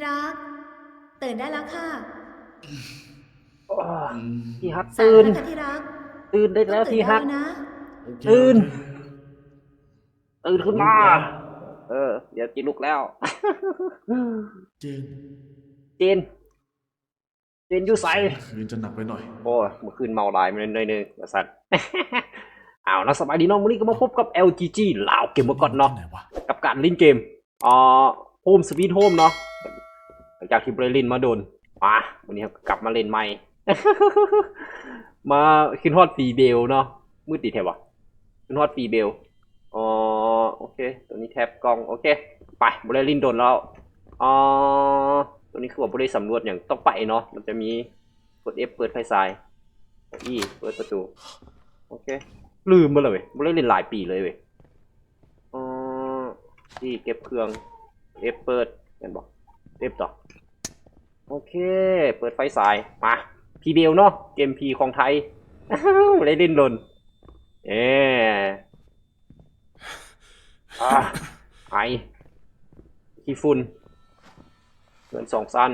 รักตื่นได้แล้วค่ะที่ฮักสายตื่นแล้วค่ะที่รักตื่นได้ต้องตื่นแล้วที่ฮักได้แล้วนะโอเคตื่นโอเคตื่นขึ้นมาลุกแล้วเดี๋ยวกินลูกแล้ว เจนเจนเจนอยู่ใสเมื่อคืนจะหนักไปหน่อยโอ้ยเมื่อคืนเมาหลายมาหน่อยนึงสัตว์ อ้าวแล้วสบายดีน้องวันนี้ก็มาพบกับ LGG ลาวเกมเมอร์ก่อนเนาะที่ไหนวะกับการเล่นเกมโฮมสวีทโฮมเนาะหลังจากที่เล่นมาโดนมาวันนี้กลับมาเล่นใหม่ มาขึ้นฮอตฟีเบลเนาะมืดดีแถวะขึ้นฮอตฟีเบลอ๋อโอเคตัวนี้แท็บกล้องโอเคไปบริลินโดนแล้วอ๋อตัวนี้คือว่าบริสำรวจอย่างต้องไปเนาะมันจะมีกด F เปิดไฟฉายE เปิดประตูโอเคลืมไปเลยบริลินหลายปีเลยเว้ยอ๋อที่เก็บเครื่อง F เปิดเห็นบอก F ต่อโอเคเปิดไฟฉายมาพีเบลเนาะเกมพีของไทย บริลินโดนไอขี้ฝุ่นเงิน2 สั้น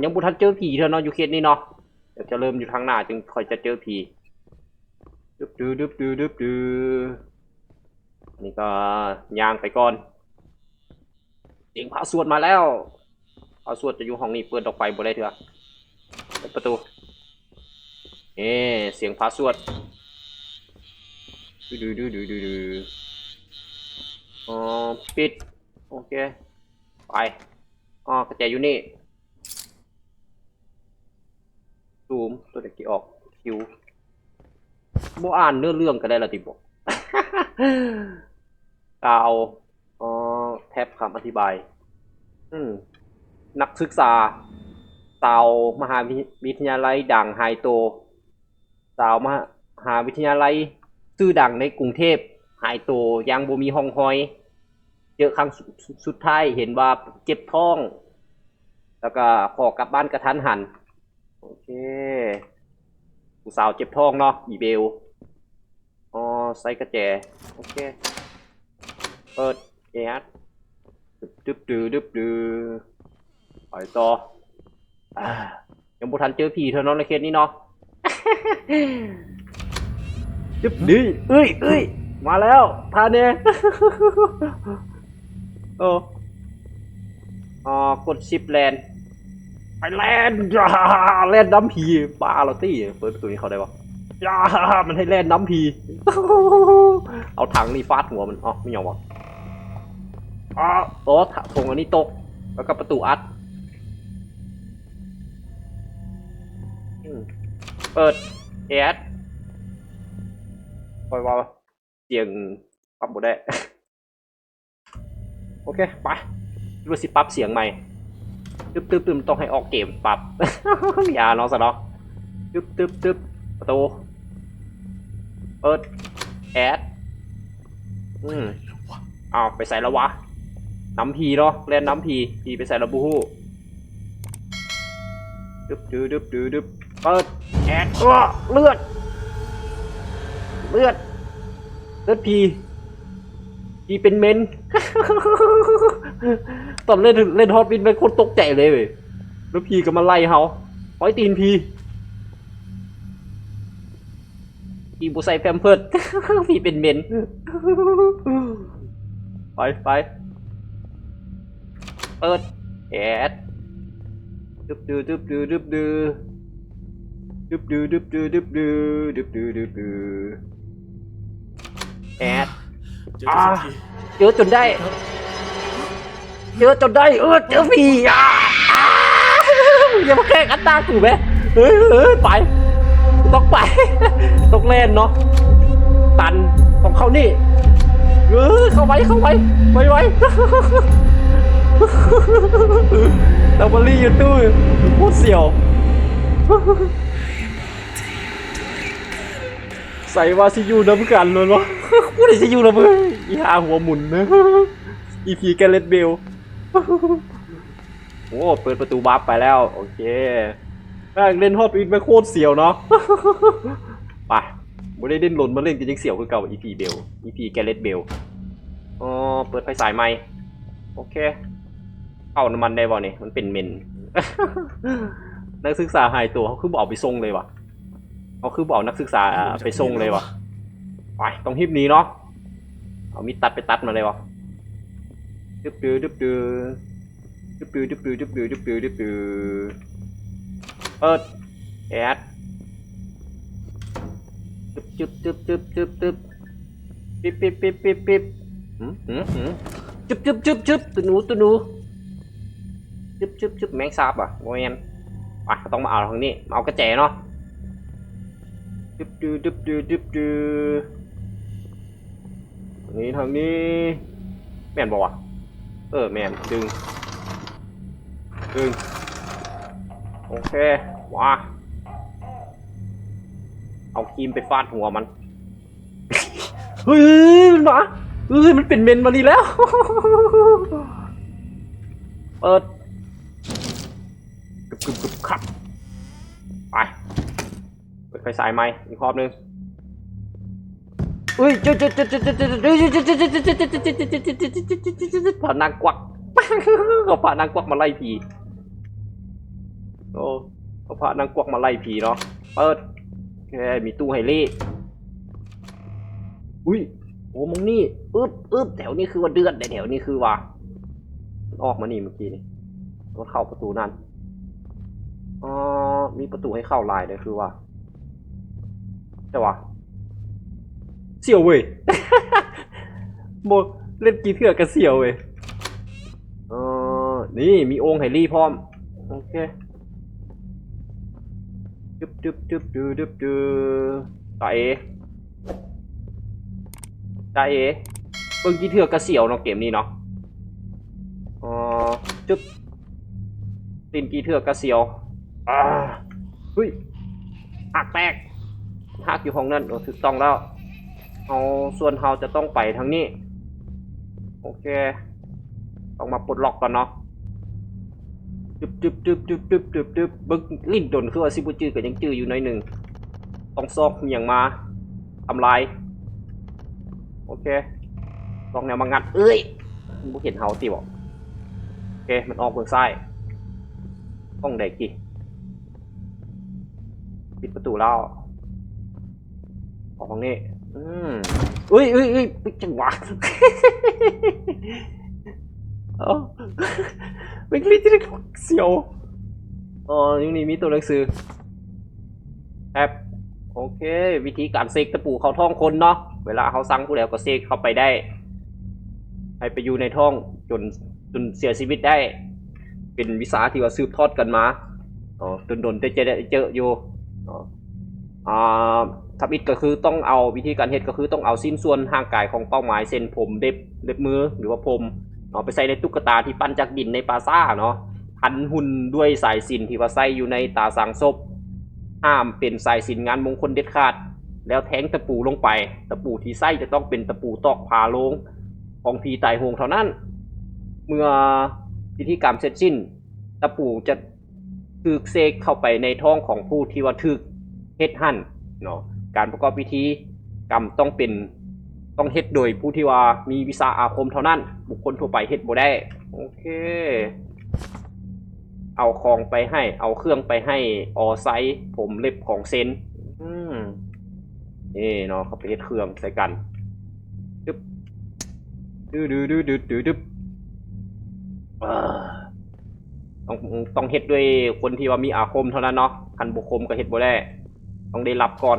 ยังบุทันเจอผีเธอเนาะอยู่เขตนี้เนาะเดี๋ยวจะเริ่มอยู่ทางหน้าจึงค่อยจะเจอผีดึบนี่ก็ย่างไปก่อนเสียงพระสวดมาแล้วพระสวดจะอยู่ห้องนี้เปิดออกไปบ่ได้เถอะเปิดประตูเสียงพระสวดดูปิดโอเคไปกระจายอยู่นี่ซูมตัวเด็กที่ออกคิวบ่อ่านเนื้อเรื่องก็ได้ละติบอก กาวแท็บคำอธิบายนักศึกษาสาวมหาวิทยาลัยดังไฮโตสาวมหาวิทยาลัยชื่อดังในกรุงเทพไฮโตยังบ่มีห้องหอยเจอครั้งสุดท้ายเห็นว่าเจ็บท้องแล้วก็ขอกลับบ้านกระทันหันโอเคผู้สาวเจ็บท้องเนาะอีเบลใส่กระแจโอเคเปิดแอดดึบไปต่อยังบ่ทันเจอผีเธอเนาะในเคสนี้เนาะ ดึบดีเอ้ยมาแล้วทานเนี่ย กดชิปแลนด์ไปแลนด์จ้าแลนด์น้ำผีบ้าเหรอตี้เปิดประตูนี้เขาได้ปะจ้ามันให้แลนด์น้ำผี เอาถังนี่ฟาดหัวมันไม่ยอมวะถงอันนี้ตกแล้วก็ประตูอัดเปิดแอดปล่อยว่าเสียงปรับหมดได้ โอเคไปดูสิปรับเสียงใหม่ตึ๊บต้องให้ออกเกมปรับ อย่าน้องสะเนาะตึ๊บประตูเปิดแอดเอาไปใส่แล้ววะน้ำพีเนาะเล่นน้ำพีไปใส่ระบูฮู้ดึบเปิดแอดเลือดพีเป็นเมน ตอนเล่นฮอตวินไปโคตรตกใจเลยเว้ยแล้วพีก็มาไล่เฮาปล่อยตีนพีบูใส่แพมเพิร์ด พีเป็นเมน ไปเปิดแอดดึบแอดเจอจนได้เจอผีอย่ามาแข่งอัตตากูไหมเฮ้ยไปต้องไป ต้องเล่นเนาะตันต้องเข้านี่เข้าไว้ไวเราบอลลี่ยูทูบพูดเสี่ยวใส่วาซิยูน้ำกันเลยวะพูดอะไรซิยูนะมึงอีหาหัวหมุนนะอีพีแกเลตเบลโอ้เปิดประตูบัฟไปแล้วโอเคเล่นฮอตวินไปโคตรเสี่ยวเนาะไปไม่ได้เล่นหล่นมาเล่นกันยังเสี่ยวคือเก่าอีพีเบลอีพีแกเลตเบลเปิดไฟสายไม้โอเค เข้าน้ำมันได้บ่เนี่ยมันเป็นเมน นักศึกษาหายตัวเขาคือบอกไปส่งเลยวะเขาคือบอกนักศึกษาไปส่งเลยวะไปต้องหิบนี้เนาะเอามีตัดไปตัดมาเลยวะดึบดือดึบดือดึบดือดึบดือดึบดือดึบดือดึบดือเปิดแอดจึบจึบจึบจึบจึบจึบปิ๊บปิ๊บปิ๊บปิ๊บปิ๊บจึบจึบจึบจึบตัวหนูตัวหนูจึบจึบจึบแมงสาบอ่ะโมเมนไปต้องมาเอาทางนี้มาเอากระแจเนาะจึบดือดึบดือดึบดือทางนี้แม่นบอกว่ะแม่นดึงโอเคว้าเอาครีมไปฟาดหัวมัน เฮ้ยมันมามันเป็นเมนมาดีแล้ว เปิดกึบครับไปเปิดไฟสายไหมอีกรอบนึงผ่านนางกวักเขาผ่านนางกวักมาไล่ผีโอ้เขาผ่านนางกวักมาไล่ผีเนาะเปิดแค่มีตู้ไฮเล่อุ้ยโอ้มึงนี่แถวนี้คือว่าเดือดแต่แถวนี้คือว่ามันออกมานี่เมื่อกี้นี่มันเข้าประตูนั่นมีประตูให้เข้าลายเลยคือว่าแต่ว่าเสี่ยวเว้ย โมเล่นกีเถื่อกับเสี่ยวเว้ยนี่มีองค์ไฮรี่พร้อมโอเคดึบตาเบิ่งกีเถื่อกับเสี่ยวเนาะเกมนี้เนาะจึ๊บตีนกีเถื่อกับเสี่ยวเฮ้ยหักแตกหักอยู่ห้องนั้นถูกต้องแล้วเอาส่วนเราจะต้องไปทางนี้โอเคต้องมาปลดล็อกก่อนเนาะจึ๊บบึ้งลิ้นดนคือว่าซิบูจือก็ยังจืออยู่หน่อยหนึ่งต้องซอกอย่างมาทำลายโอเคลองแนวมางัดมันบ่เห็นเฮาติบอกโอเคมันออกเบื้องซ้ายต้องเด็กกี่ปิดประตูแล้วออกทางนี้จังหวะ ไม่คลิกที่เสียวยังนี่มีตัวหนังสือแอบโอเควิธีการเสกตะปูเข้าท้องคนเนาะเวลาเขาสั่งผู้แล้วก็เสกเข้าไปได้ให้ไปอยู่ในท้องจนเสียชีวิตได้เป็นวิสาที่ว่าสืบทอดกันมาดนจะได้เจออยู่ทับอิดก็คือต้องเอาวิธีการเฮ็ดก็คือต้องเอาสิ้นส่วนห่างกายของเป้าหมายเส้นผมเล็บมือหรือว่าผมไปใส่ในตุ๊กตาที่ปั้นจากดินในปราสาทเนาะพันหุ่นด้วยสายสิญจน์ที่ว่าใส่อยู่ในตาสังศพห้ามเป็นสายสิญจน์งานมงคลเด็ดขาดแล้วแทงตะปูลงไปตะปูที่ใส่จะต้องเป็นตะปูตอกผาโลงของผีตายโหงเท่านั้นเมื่อพิธีกรรมเสร็จสิ้นตะปูจะถูกเสกเข้าไปในท้องของผู้ที่ว่าถูกเฮ็ดหั่นเนาะการประกอบพิธีกรรมต้องเฮ็ดโดยผู้ที่ว่ามีวิชาอาคมเท่านั้นบุคคลทั่วไปเฮ็ดบ่ได้โอเคเอาของไปให้เอาเครื่องไปให้ไซส์ผมเล็บของเซนนี่เนาะเขาไปเฮ็ดเครื่องใส่กันดึบต้องเฮ็ดด้วยคนที่ว่ามีอาคมเท่านั้นเนาะคันบุคคลก็เฮ็ดบ่ได้ต้องได้รับก่อน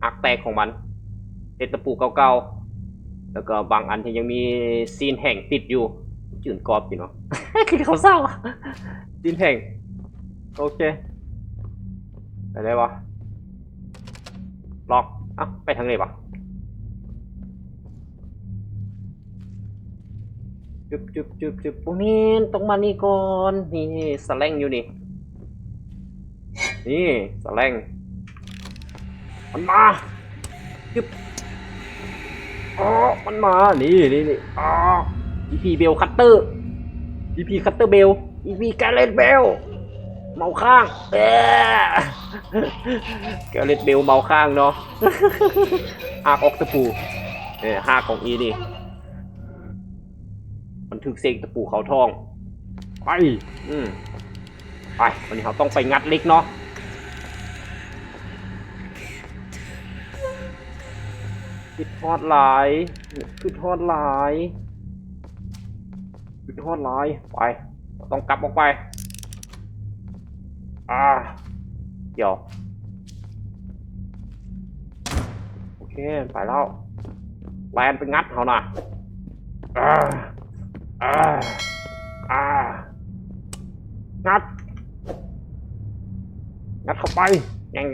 อักแตกของมันเฮ็ดตะปูเก่าๆแล้วก็บางอันที่ยังมีซีนแห้งติดอยู่จืดกรอบอยู่เนาะ คือเขาเศร้าซีนแห้งโอเคไปได้ปะล็อกไปทางไหนปะจึบโอ้แม่นต้องมานี่ก่อนนี่สแลงอยู่นี่สแลงมันมาจึบมันมานี่EP เบลคัตเตอร์ EP คัตเตอร์เบล EP แกเลตเบลเมาข้างแกเลตเบลเมาข้างเนาะหากออกตะปูหากของอีนี่มันถึกเสกตะปูเขาทอง ไปไปวันนี้เราต้องไปงัดเล็กเนาะขึ้นฮอดหลายขึ้นฮอดหลายขึ้นฮอดหลายไปเราต้องกลับออกไปเดี๋ยวโอเคไปแล้วแลนไปงัดเขาน่ะงัดเข้าไปแงง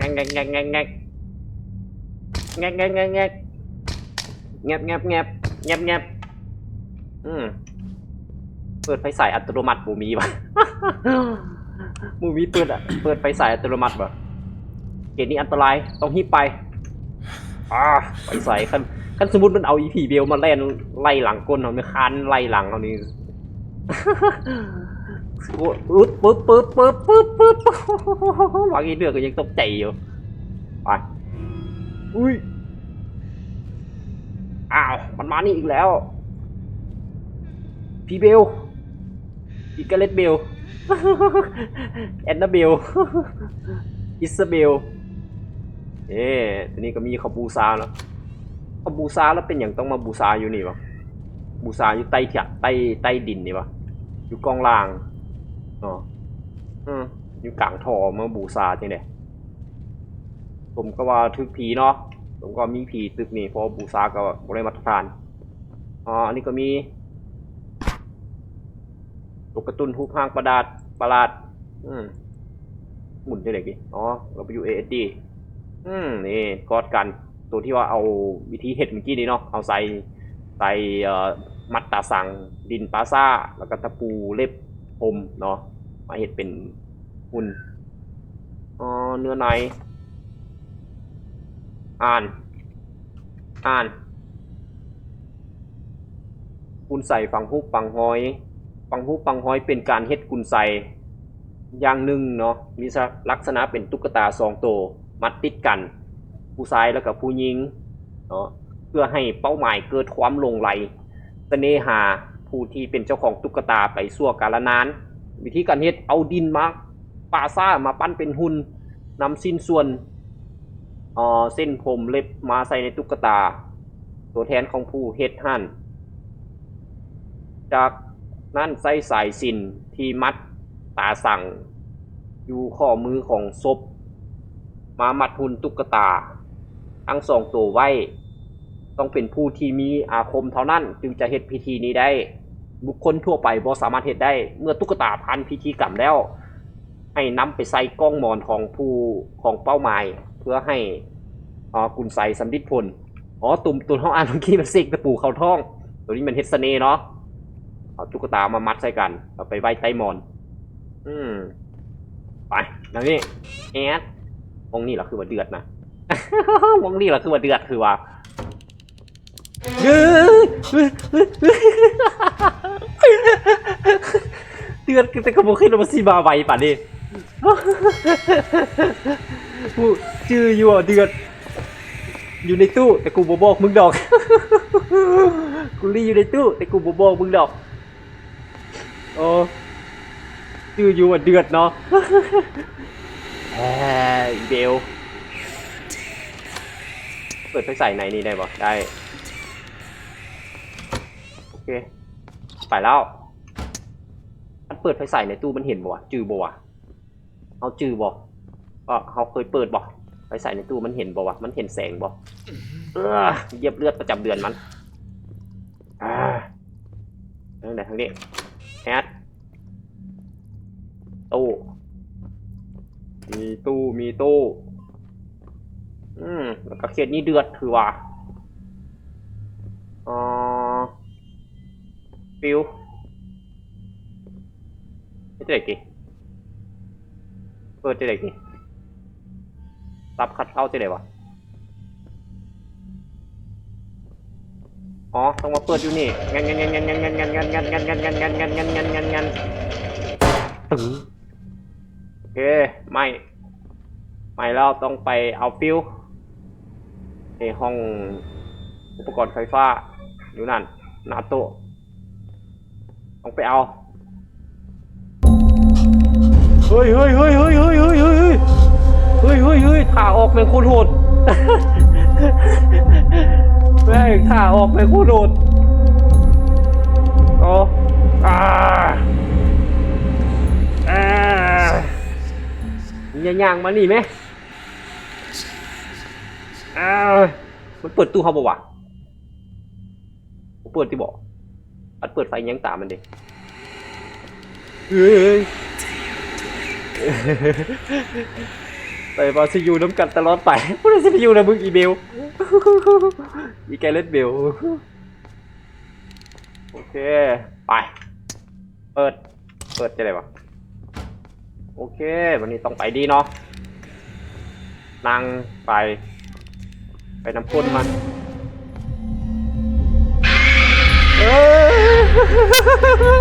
เปิดไฟสายอัตโนมัติบูมีป่ะ บูมีเปิดไฟสายอัตโนมัติป่ะเกณฑ์นี้อันตรายต้องฮีบไปไฟสายคันสมมติมันเอาอีพีเบลมาเล่นไล่หลังก้นเขาไม่คันไล่หลังเขานี่ปึ๊บวางอีเดือกก็ยังตกใจอยู่ไปอุ้ยมันมานี่อีกแล้วพี่เบลอีกาเลตเบลแอนนาเบลอิซาเบลทีนี้ก็มีคาบูซาแล้วคาบูซาแล้วเป็นอย่างต้องมาบูซาอยู่นี่วะบูซาอยู่ใต้ดินนี่วะอยู่กองล่างอยู่กลางท่อมาบูซาจริงเด้ผมก็ว่าทึกผีเนาะผมก็มีผีตึกนี่เพราะบูซาก็บริมาตรฐานอันนี้ก็มีตัวการ์ตูนฮูกห้างประหลาดหมุนได้เลยดิWASD นี่กอดกันตัวที่ว่าเอาวิธีเห็ดเมื่อกี้นี่เนาะเอาใส่มัดตาสังดินปลาซ่าแล้วก็ตะปูเล็บพรมเนาะมาเห็ดเป็นหุ่นเนื้อในอ่านกุนใส่ฟังฮุบฟังฮอยเป็นการเฮ็ดกุนใส่อย่างหนึ่งเนาะมีลักษณะเป็นตุ๊กตา2ตัวมัดติดกันผู้ชายแล้วก็ผู้หญิงเนาะเพื่อให้เป้าหมายเกิดความหลงใหลเสน่หาผู้ที่เป็นเจ้าของตุ๊กตาไปชั่วกาลนานวิธีการเฮ็ดเอาดินมาปาซ่ามาปั้นเป็นหุ่นนำสิ้นส่วนเส้นผมเล็บมาใส่ในตุ๊กตาตัวแทนของผู้เฮ็ดหั่นจากนั้นใส่สายสิญจน์ที่มัดตาสั่งอยู่ข้อมือของศพมามัดหุ่นตุ๊กตาทั้ง2ตัวไว้ต้องเป็นผู้ที่มีอาคมเท่านั้นจึงจะเฮ็ดพิธีนี้ได้บุคคลทั่วไปบ่สามารถเฮ็ดได้เมื่อตุ๊กตาผ่านพิธีกรรมแล้วให้นำไปใส่กล้องหมอนของเป้าหมายเพื่อให้กุญไสสำลิดผลตัวเขาอ่านเมื่อกี้มันเสกตะปูเข้าท้องตัวนี้มันเฮ็ดเสน่ห์เนาะเอาตุ๊กตามามัดใส่กันเอาไปไว้ใต้หมอนไปแล้วนี่วงนี้แหละคือว่าเดือดนะ วงนี้แหละคือว่าเดือดคือว่าเดือดแต่ก็บอกขึ้นมาซีบาไวป่ะนี่กูชื่ออยู่เดือดอยู่ในตู้แต่กูบอกมึงดอก กูรีอยู่ในตู้แต่กูบอกมึงดอกชื่ออยู่เดือดเนาะเบลเปิดไฟใส่ไหนนี่ได้บ่ได้โอเคไปแล้วมันเปิดไฟใส่ในตู้มันเห็นบ่วะจือบ่วะเอาจือบ่เขาเคยเปิดบ่ไฟใส่ในตู้มันเห็นบ่วะมันเห็นแสงบ่เหยียบเลือดประจำเดือนมันนั่นแหละทางนี้แอดตู้มีตู้แล้วก็เขตนี้เดือดคือว่าฟิวไม่ได้กี่เปิดจะได้กี่ซับคัดเข้าจะได้วะต้องมาเปิดอยู่นี่งันตึงโอเคไม่แล้วต้องไปเอาฟิวในห้องอุปกรณ์ไฟฟ้าอยู่นั่นหน้าโต๊ะต้องไปเอา เฮ้ยเฮ้ยเฮ้ยเฮ้ยเฮ้ยเฮ้ยเฮ้ยเฮ้ยเฮ้ยเฮ้ยเฮ้ยขาออกแม่งโคตรโหดแม่งขาออกแม่งโคตรโหดโอ้ย่างมานี่ไหมมันเปิดตู้เขาบอกว่าเปิดที่บอกอัดเปิดไฟยังตามมันดิเฮ้ยแต่มาซียูน้ำกันตลอดไปพูดถึงซียูนะมึงอีเบลอีแกเล่นเบลโอเคไปเปิดจะได้ปะโอเควันนี้ต้องไปดีเนาะนั่งไปน้ำข้นมัน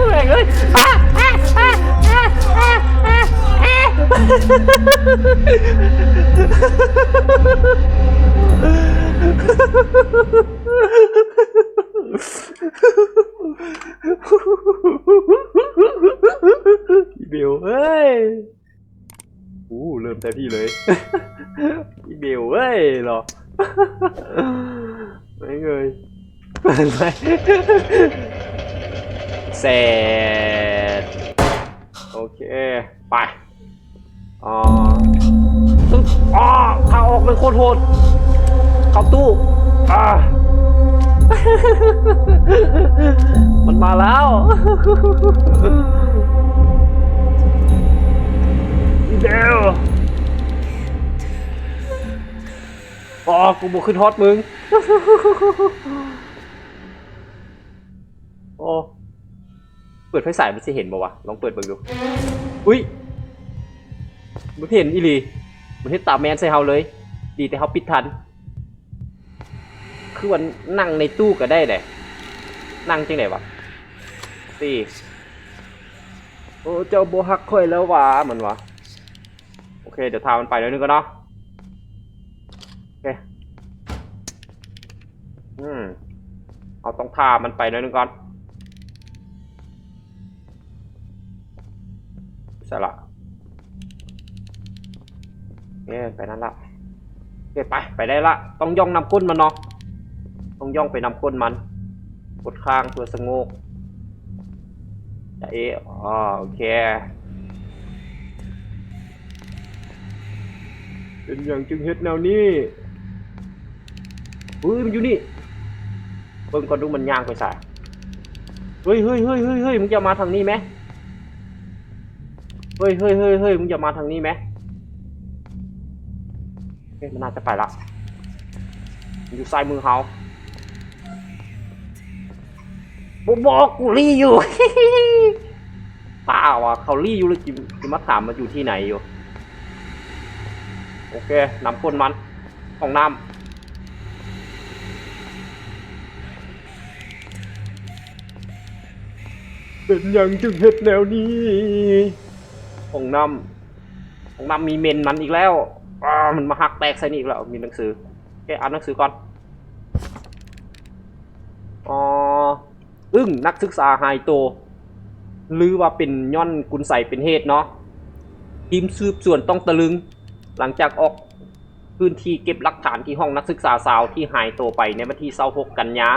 แม่งเอ้ยอีเบลเฮ้ยเริ่มแต่ที่เลยอีเบลเฮ้ยหรอไม่เงยเปิดไปเสร็จโอเคไปเข้าออกเป็นโคตรโหดเข้าตู้มันมาแล้วอีเบลกูบอกขึ้นฮอตมึงเปิดไฟฉายมันจะเห็นป่าวะลองเปิดเบิ่งดูอุ้ยมันเห็นอีหลีมันเห็นตาแมนใส่เฮาเลยดีแต่เฮาปิดทันคือวันนั่งในตู้ก็ได้แหละนั่งจังไหนวะตีเจ้าโบฮักค่อยแล้ววะมันวะโอเคเดี๋ยวทามันไปแล้วนึงก็เนาะโอเคเอาต้องทามันไปแล้วนึงก่อนใช่ละไปนั่นละไปได้ละต้องย่องนำก้นมันเนาะต้องย่องไปนำก้นมันกดข้างตัวสงบจะโอเคเป็นอย่างจึงเฮ็ดแนวนี้มันอยู่นี่เบิ่งก่อนดูมันย่างไปใส่เฮ้ยมึงจะมาทางนี้ไหมเฮ้ยมึงจะมาทางนี้ไหมมันน่าจะไปละมันอยู่ซ้ายมือเขาบอกกูรีอยู่ ป้าว่ะเขารีอยู่เลยกินมาถามมาอยู่ที่ไหนอยู่โอเคนำก้นมันของน้ำเป็นอย่างจึงเฮ็ดแนวนี้ของน้ำมีเมนมันอีกแล้วมันมาหักแตกใส่นี่อีกแล้วมีหนังสืออ่านหนังสือก่อนนักศึกษาหายตัวหรือว่าเป็นย่อนกุญไสเป็นเหตุเนาะทีมสืบสวนต้องตะลึงหลังจากออกพื้นที่เก็บหลักฐานที่ห้องนักศึกษาสาวที่หายตัวไปในวันที่26 กันยา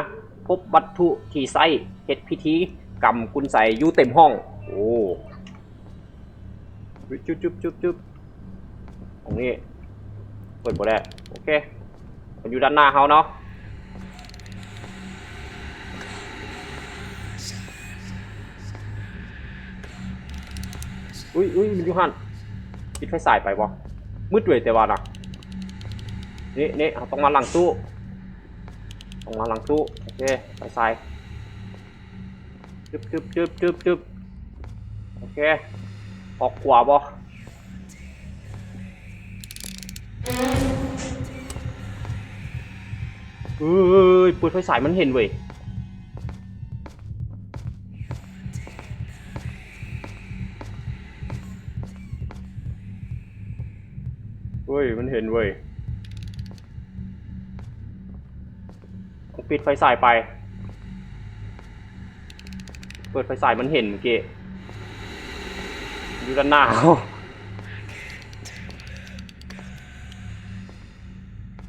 พบวัตถุที่ใช้เฮ็ดพิธีกรรมกุญไสอยู่เต็มห้องจุ๊บตรงนี้เปิดบ่ได้โอเคมันอยู่ด้านหน้าเขาเนาะอุ้ยมันอยู่หันปิดไฟฉายไปวะมืดด้วยแต่ว่านะนี่เราต้องมาหลังตู้โอเคไฟฉายจึ๊บโอเคออกขวาบ่เปิดไฟฉายมันเห็นเว้ยมันเห็นเว้ยปิดไฟฉายไปเปิดไฟฉายมันเห็นเมื่อกี้อยู่ด้านหน้า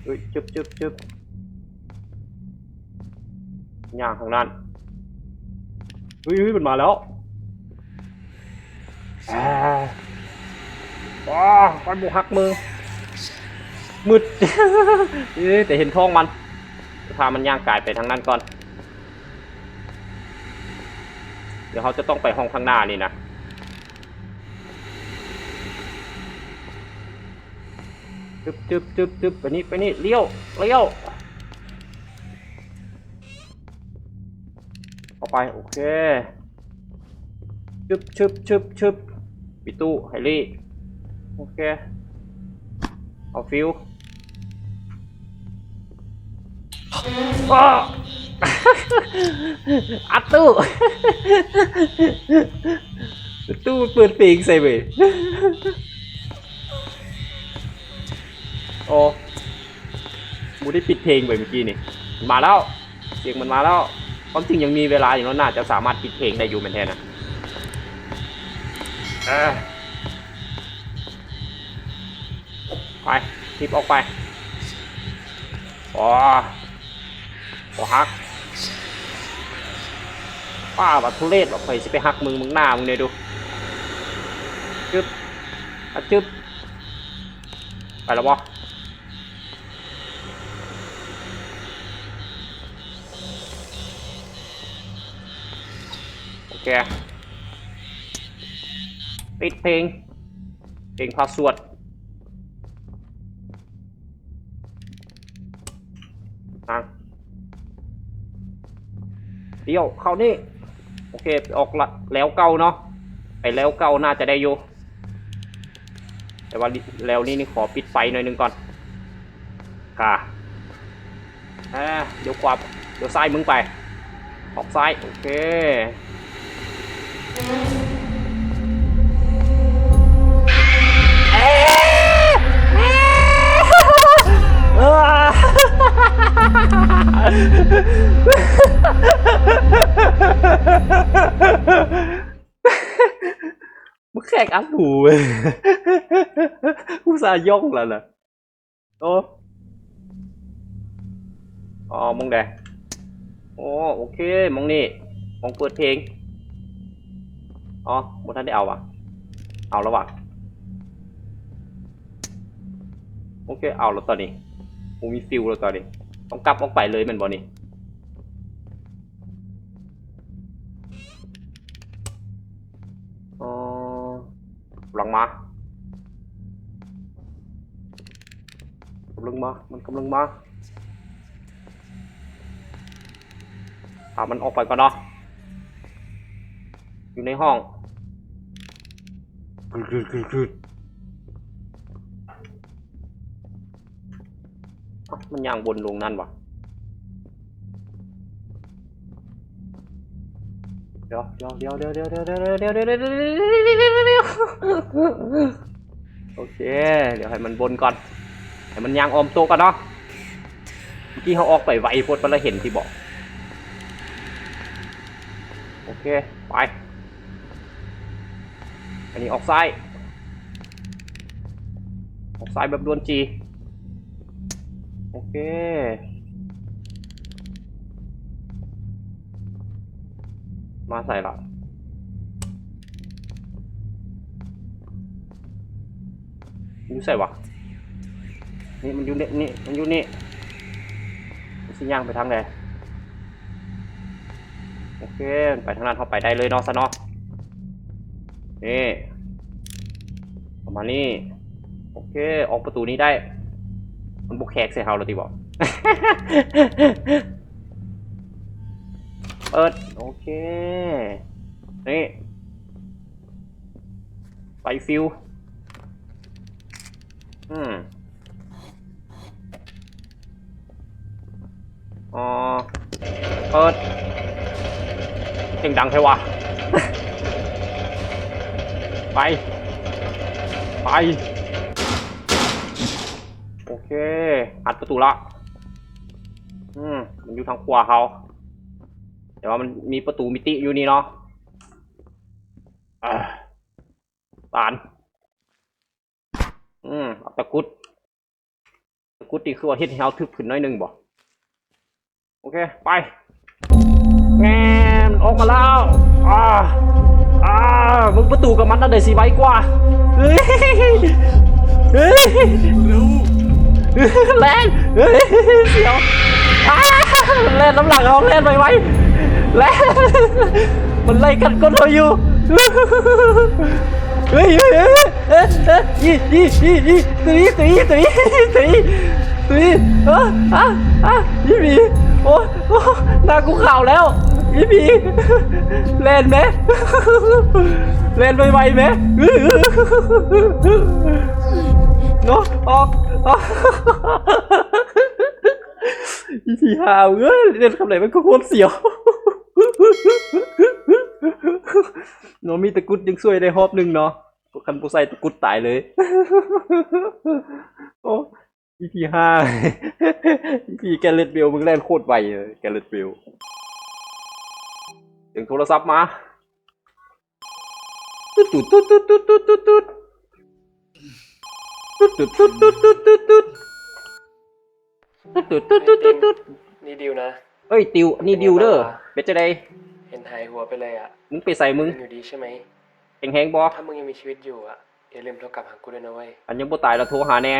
เฮ้ยจึ๊บจึ๊บจึ๊บย่างทางนั้นเฮ้ยมันมาแล้วว้าฟันบุกหักมือมืด แต่เห็นท้องมันพามันย่างกายไปทางนั้นก่อนเดี๋ยวเขาจะต้องไปห้องข้างหน้านี่นะจึ๊บจึ๊บจึ๊บจึ๊บไปนี่เลี้ยวเข้าไปโอเคจึ๊บชึบปิตู้ไฮลี่โอเคเอาฟิวอัดตู้ตู้เปิดเพลงใส่ไปโอ้มูได้ปิดเพลงไปเมื่อกี้นี่มาแล้วเสียงมันมาแล้วความจริงยังมีเวลาอยู่แล้วน่าจะสามารถปิดเพลงได้อยู่เหมือนแทนนะไปทิปออกไปอ๋อฮักป้าบัดทุเรศแบบไปสิไปฮักมึงหน้ามึงเนี่ยดูจึ๊บจึ๊บไปแล้ววะโอเคปิดเพลงพาสวดเดี๋ยวเข้านี่โอเคออกละแล้วเก่าเนาะไปแล้วเก่าน่าจะได้อยู่แต่ว่าแล้วนี่ขอปิดไฟหน่อยนึงก่อนค่ะเดี๋ยวขวาเดี๋ยวซ้ายมึงไปออกซ้ายโอเคมึงแขกอันหูเว้ยกูซาย่องแล้วนะโอ้อ๋อมองแดงโอ้โอเคมองนี่มองเปิดเพลงอ๋อบนท่านได้เอาวะเอาแล้ววะโอเคเอาแล้วตอนนี้กูมีฟิลแล้วตอนนี้ต้องกลับออกไปเลยมันบอนี่กำลังมามันกำลังมามันออกไปก่อนเนาะอยู่ในห้องคือมันย่างบนลงนั่นวะเดี๋ยวโอเคเดี๋ยวให้มันบนก่อนให้มันย่างออมโตกันเนาะเมื่อกี้เขาออกไปไวโพดมันเลยเห็นที่บอกโอเคไปอันนี้ออกซ้ายแบบดวนจีโอเคมาใส่ละอยู่ใส่วะนี่มันอยู่นี่มันอยู่นี่สิย่างไปทางไหนโอเคไปทางนั้นเขาไปได้เลยเนาะซะเนาะนี่ประมาณนี้โอเคออกประตูนี้ได้มันบุกแขกใส่เฮาแล้วทีบอก เปิดโอเคนี่ไปฟิวอ๋อเปิดเสียงดังใช่วะ ไปโอเคอัดประตูละมันอยู่ทางขวาเขาแต่ว่ามันมีประตูมิติอยู่นี่เนาะตานเอาตะกุด กุดนี่คือว่าเฮ็ดให้เฮาทึบขึ้นหน่อยหนึงบ่โอเคไปแงนออกมาแล้วอ่ามึงประตูกับมันน่ะได้สิไวกว่าเฮ้ยเฮ้ย เร็ว แล่นเฮ้ยเสียวแล่นน้ำหลังเอาแล่นไวๆแล่นมันไล่กัดก้นเราอยู่เฮ้ยตียี่ปีโอ้หน้ากูข่าวแล้วยี่ปีแล่นไหมแล่นไวๆไหมเนาะออกอีสีหาวเล่นคำไหนมันก็โคตรเสียวเนาะมีตะกุดยังช่วยได้ฮอบหนึ่งเนาะคันผู้ใส่ตะกุดตายเลยโอ้อีพีห้าอีพีแกเลตเบลมึงเล่นโคตรไวเลยแกเลตเบลเสียงโทรศัพท์มาตุ๊ดตุ๊ดตุ๊ดตุ๊ดตุ๊ดตุ๊ดตุ๊ดตุ๊ดนี่ดิวนะ เอ้ยติวนี่ดิวเด้อเป็นจะได้ เห็นหายหัวไปเลยอ่ะ มึงไปใส่มึง ยังอยู่ดีใช่ไหม แหงๆบ่ ถ้ามึงยังมีชีวิตอยู่อ่ะอย่าลืมโทรกลับหากูด้วยนะเว้ย อันยังบ่ตายแล้วโทรหาแน่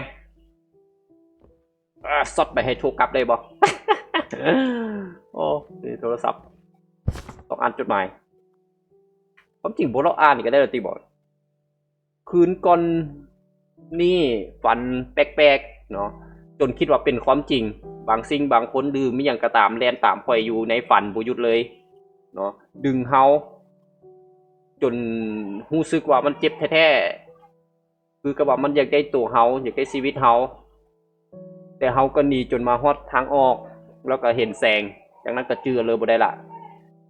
สดไปให้โทรกลับได้บ่ โอ้นี่โทรศัพท์ต้องอ่านจดหมายความจริงบ่เราอ่านนี่ก็ได้แล้วติบ่คืนก่อนนี่ฝันแปลกๆเนาะจนคิดว่าเป็นความจริงบางสิ่งบางคนดื้อมีหยังก็ตามแล่นตามข่อยอยู่ในฝันบ่หยุดเลยเนาะดึงเฮาจนรู้สึกว่ามันเจ็บแท้ๆคือกับว่ามันอยากได้ตัวเฮาอยากได้ชีวิตเฮาแต่เฮาก็หนีจนมาฮอดทางออกแล้วก็เห็นแสงจากนั้นก็เจือเลยบ่ได้ละ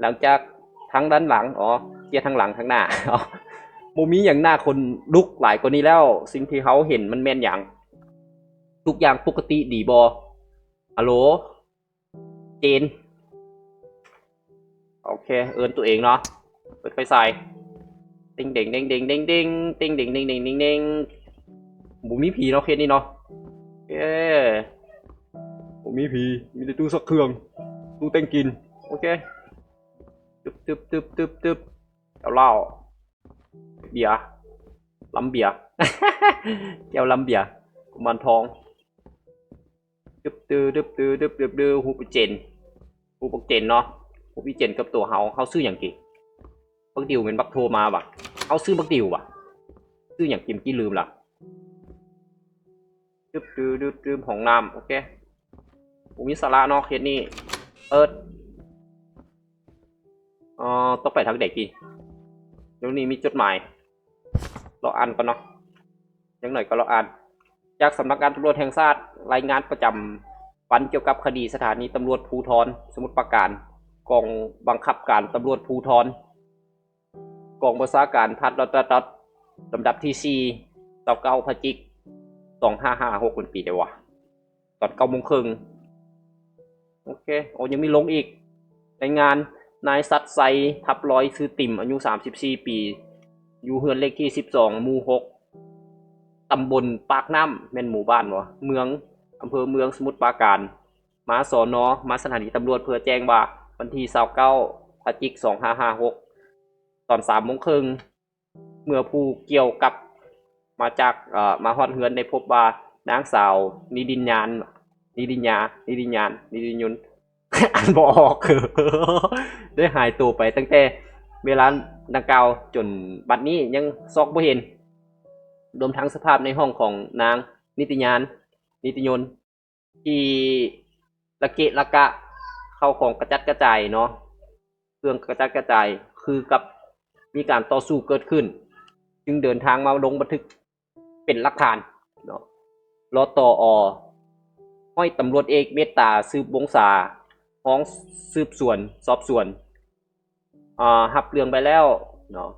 หลังจากทั้งด้านหลังเกียร์ทั้งหลังทั้งหน้าบ่มีหยังหน้าคนลุกหลายกว่านี้แล้วสิ่งที่เฮาเห็นมันแม่นหยังทุกอย่างปกติดีบ่ฮัลโหลเจนโอเคเอิ้นตัวเองเนาะเปิดไฟใส่ติงเด้งเด้งเด้งเด้งเด้งติงเด้งเด้งเด้งเด้งเด้งบ่มีผีเนาะเคสนี้เนาะบ่มีผีมีแต่ตู้สักเครื่องตู้แต่งกินโอเคตึบเอาเหล้าเบียร์ลำเบียร์ แก้วลำเบียร์กุมารทองดึบหูปเจนหูปเจนเนาะหูปเจนกับตัวเฮาซื้ออย่างกี่บักดิวเป็นบักโทรมาบ่ะเฮาซื้อบักดิวบ่ะซื้ออย่างกิมกี้ลืมล่ะดึบของน้ำโอเคผมมีสาระเนาะเคสนี้เปิดต้องไปทางเด็กกี่เดี๋ยวนี้มีจดหมายเราอ่านก่อนเนาะยังหน่อยก็เราอ่านจากสำนักงานตำรวจแห่งชาติรายงานประจำวันเกี่ยวกับคดีสถานีตำรวจภูธรสมุทรปราการกองบังคับการตำรวจภูธรกองบัญชาการทัดรัดลำดับที่4 29 พฤศจิกายน 2556เป็นปีเดียววะตอน 9 โมงครึ่งโอเคยังมีลงอีกรายงานนายสัตไซทับร้อยซื้อติ่มอายุ34 ปีอยู่เฮือนเลขที่12หมู่6ตำบลปากน้ำแม่นหมู่บ้านวะเมืองอำเภอเมืองสมุทรปราการมาสนมาสถานีตำรวจเพื่อแจ้งว่าวันที่29 พฤศจิกายน 2556ตอน 3 โมงครึ่งเมื่อผู้เกี่ยวกับมาจากมาฮอดเฮือนได้พบว่านางสาวนิดินยนอ่านบ่ออก ได้หายตัวไปตั้งแต่เวลาดังกล่าวจนบัดนี้ยังซอกบ่เห็นรวมทั้งสภาพในห้องของนางนิติยนต์ที่ละเกะละกะเข้าของกระจัดกระจายเนาะเครื่องกระจัดกระจายคือกับมีการต่อสู้เกิดขึ้นจึงเดินทางมาลงบันทึกเป็นหลักฐานเนาะรตอห้อยตำรวจเอกเมตตาสืบวงศาฟ้องสืบสวนสอบสวนหับเรื่องไปแล้วเนาะ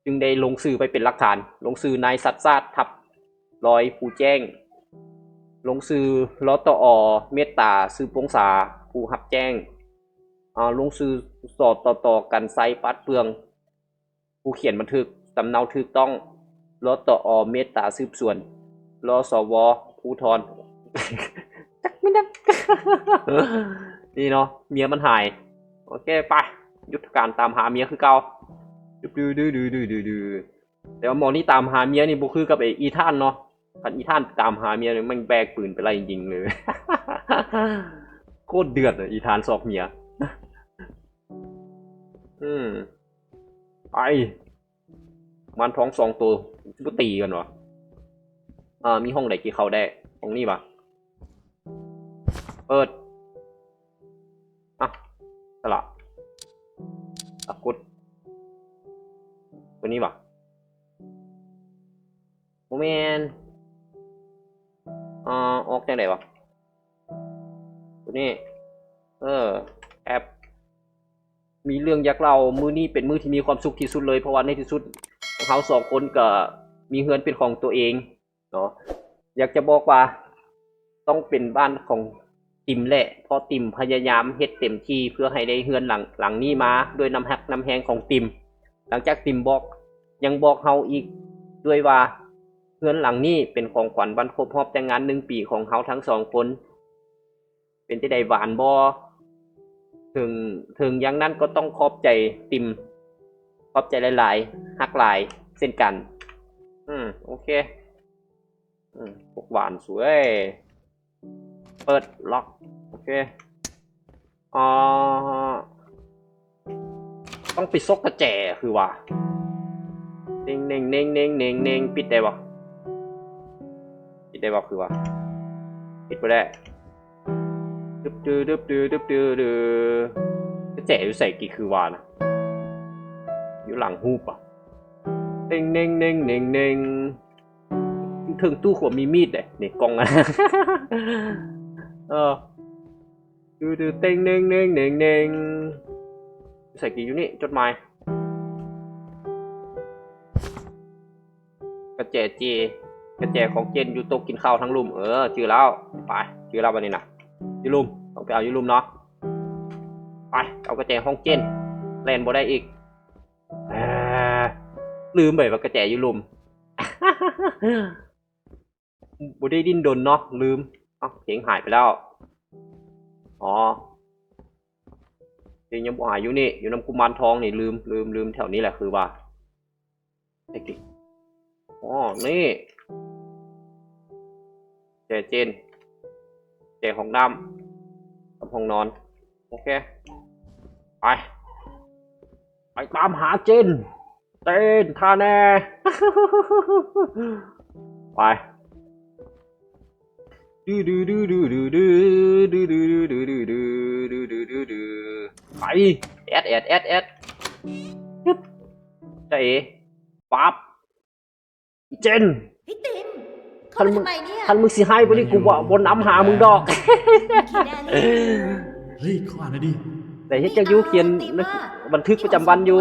จึงได้ลงสื่อไปเป็นหลักฐานลงสื่อนายสัตซาดทับร้อยผู้แจ้งลงสื่อรตอเมตตาสืบวงศาผู้หับแจ้งลงสื่อสอดต่อกันไซปัดเปลืองผู้เขียนบันทึกสำเนาถูกต้องรตอเมตตาสืบสวนรสวภูธร จักไม่ได้ นี่เนาะเมียมันหายโอเคไปยุทธการตามหาเมียคือเก่าดื้อแต่ว่าหมอนี่ตามหาเมียนี่บุคือกับไอ้อีท่านเนาะคันอีท่านตามหาเมียเนี่ยมันแบกปืนไปไล่ยิงเลย โคตรเดือดเลยอีท่านสอกเมีย ไปมันท้องสองตัวบุตีกันวะมีห้องไหนกี่เขาได้ห้องนี้ปะเปิดสละกดตัวนี้ปะโมเมนออกจากไหนวะตัวนี้แอปมีเรื่องอยากเล่ามื้อนี้เป็นมื้อที่มีความสุขที่สุดเลยเพราะว่าในที่สุดเขาสองคนก็มีเฮือนเป็นของตัวเองเนาะอยากจะบอกว่าต้องเป็นบ้านของติมแหละเพราะติมพยายามเฮ็ดเต็มที่เพื่อให้ได้เฮือนหลังนี้มาด้วยน้ำฮักน้ำแหงของติมหลังจากติมบอกยังบอกเฮาอีกด้วยว่าเฮือนหลังนี้เป็นของขวัญวันครบรอบแต่งงาน1 ปีของเฮาทั้ง2 คนเป็นที่ใดหวานบ่ถึงอย่างนั้นก็ต้องขอบใจติมขอบใจหลายๆฮักหลายเช่นกันโอเคพวกหวานสวยเปิดล็อกโอเคต้องไปซกกระแจคือว่าเน่งปิดได้บ่คือว่าปิดไปได้ดึบกระแจอยู่ใส่กี่คือว่านะอยู่หลังหูปอ่ะเน่งถึงตู้ขวดมีมีดเลยนี่กองอ่ะดูเน่งใส่กี่อยู่นี่จดหมายกระแจของเจนอยู่โต๊ะกินข้าวทั้งลุมจือแล้วไปจือแล้ววันนี้นะยูลุมต้องไปเอายูลุมเนาะไปเอากระแจห้องเจนแลนบ่ได้อีกลืมไปว่ากระแจยูลุม บ่ได้ดิ้นดนเนาะลืมเพลงหายไปแล้วเพลงยังบ่หายอยู่นี่อยู่น้ำกุมารทองนี่ลืมแถวนี้แหละคือว่าไอ้กิ๊กนี่แจเจนแจห้องน้ำกับห้องนอนโอเคไปตามหาเจนท่าแน่ ไปไปแอดใจปั๊บเจน พี่ติมเข้ามาทำไมเนี่ย ท่านมึงสิให้บ่นี่กูบ่บนน้ำหามึงดอก ขี้แน่เลย เฮ้ยเขาอ่านหน่อยดิ แต่เฮ็ดจักอยู่เขียนบันทึกประจำวันอยู่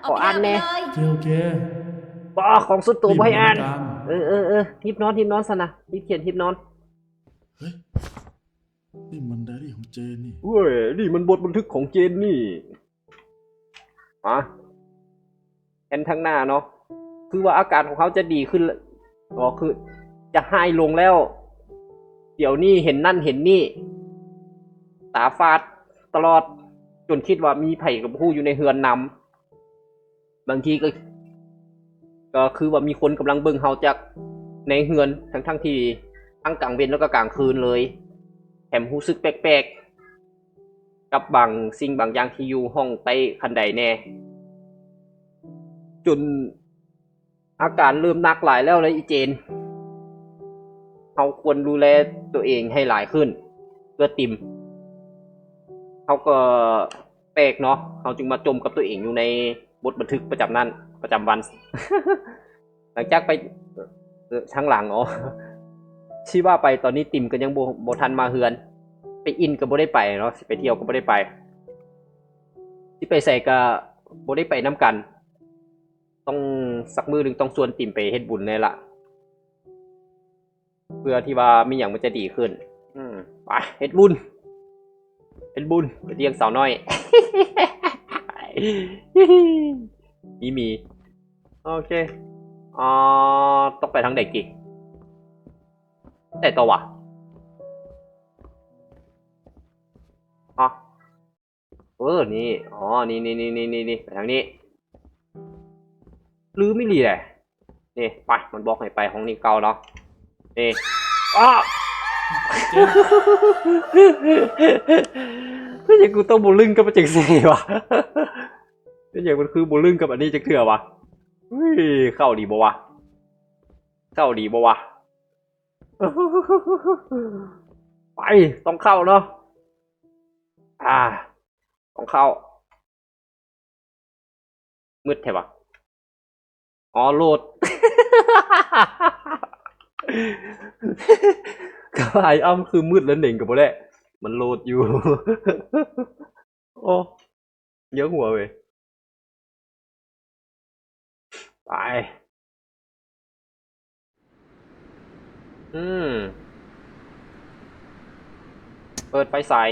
ขออ่านแน่ โอเค บ่ของสุดตัวบ่ให้อ่าน รีบ ฮิปนอนซะนะรีบเขียนฮิปนอน เฮ้ยนี่มันไดอารี่ของเจนนี่ เว้ยนี่มันบทบันทึกของเจนนี่แอนทั้งหน้าเนาะคือว่าอาการของเขาจะดีขึ้นคือจะหายลงแล้ว เดี๋ยวนี้เห็นนั่นเห็นนี่ตาฟาดตลอดจนคิดว่ามีไผ่กับผู้อยู่ในเฮือนนำบางทีก็คือว่ามีคนกำลังเบิ่งเฮาจากในเฮือนทั้งที่ทั้งกลางเว้นแล้วก็กลางคืนเลยแถมรู้สึกแปลกๆกับบางสิ่งบางอย่างที่อยู่ห้องใต้คันใดแน่จนอาการเริ่มหนักหลายแล้วเลยอีเจนเขาควรดูแลตัวเองให้หลายขึ้นเพื่อติมเขาก็แปลกเนาะเขาจึงมาจมกับตัวเองอยู่ในบทบันทึกประจำวัน หลังจากไปช่างหลังชี้ว่าไปตอนนี้ติมก็ยังโบทันมาเฮือนไปอินก็บ่ได้ไปเนาะไปเที่ยวก็บ่ได้ไปที่ไปใส่ก็บ่ได้ไปน้ำกันต้องสักมือหนึ่งต้องชวนติมไปเฮ็ดบุญเลยล่ะเพื่อที่ว่ามีอย่างมันจะดีขึ้นไปเฮ็ดบุญไปเลี้ยงสาวน้อย มีโอเคต้องไปทางใดกี่แต่ตัววะ นี่อ๋อนี่ไปทางนี้ลืมไม่รีเลยนี่ไปมันบอกให้ไปห้องนี้เก่าเนาะนี่อ้า ไม่ใช่กูต้องบูลลึงกับจังซี่วะไม่ใช่มันคือบูลลึงกับอันนี้จังเถื่อวะเฮ้ยเข้าดีบ่วะเข้าดีบ่วะไปต้องเข้าเนาะต้องเข้ามืดแท้ปะอ๋อโหลดกระไรอ้ำคือมืดแล้วเน่งกับบ่ได้มันโหลดอยู่ โอ้เยอะหัวเว้ยไปอืมเปิดไฟสาย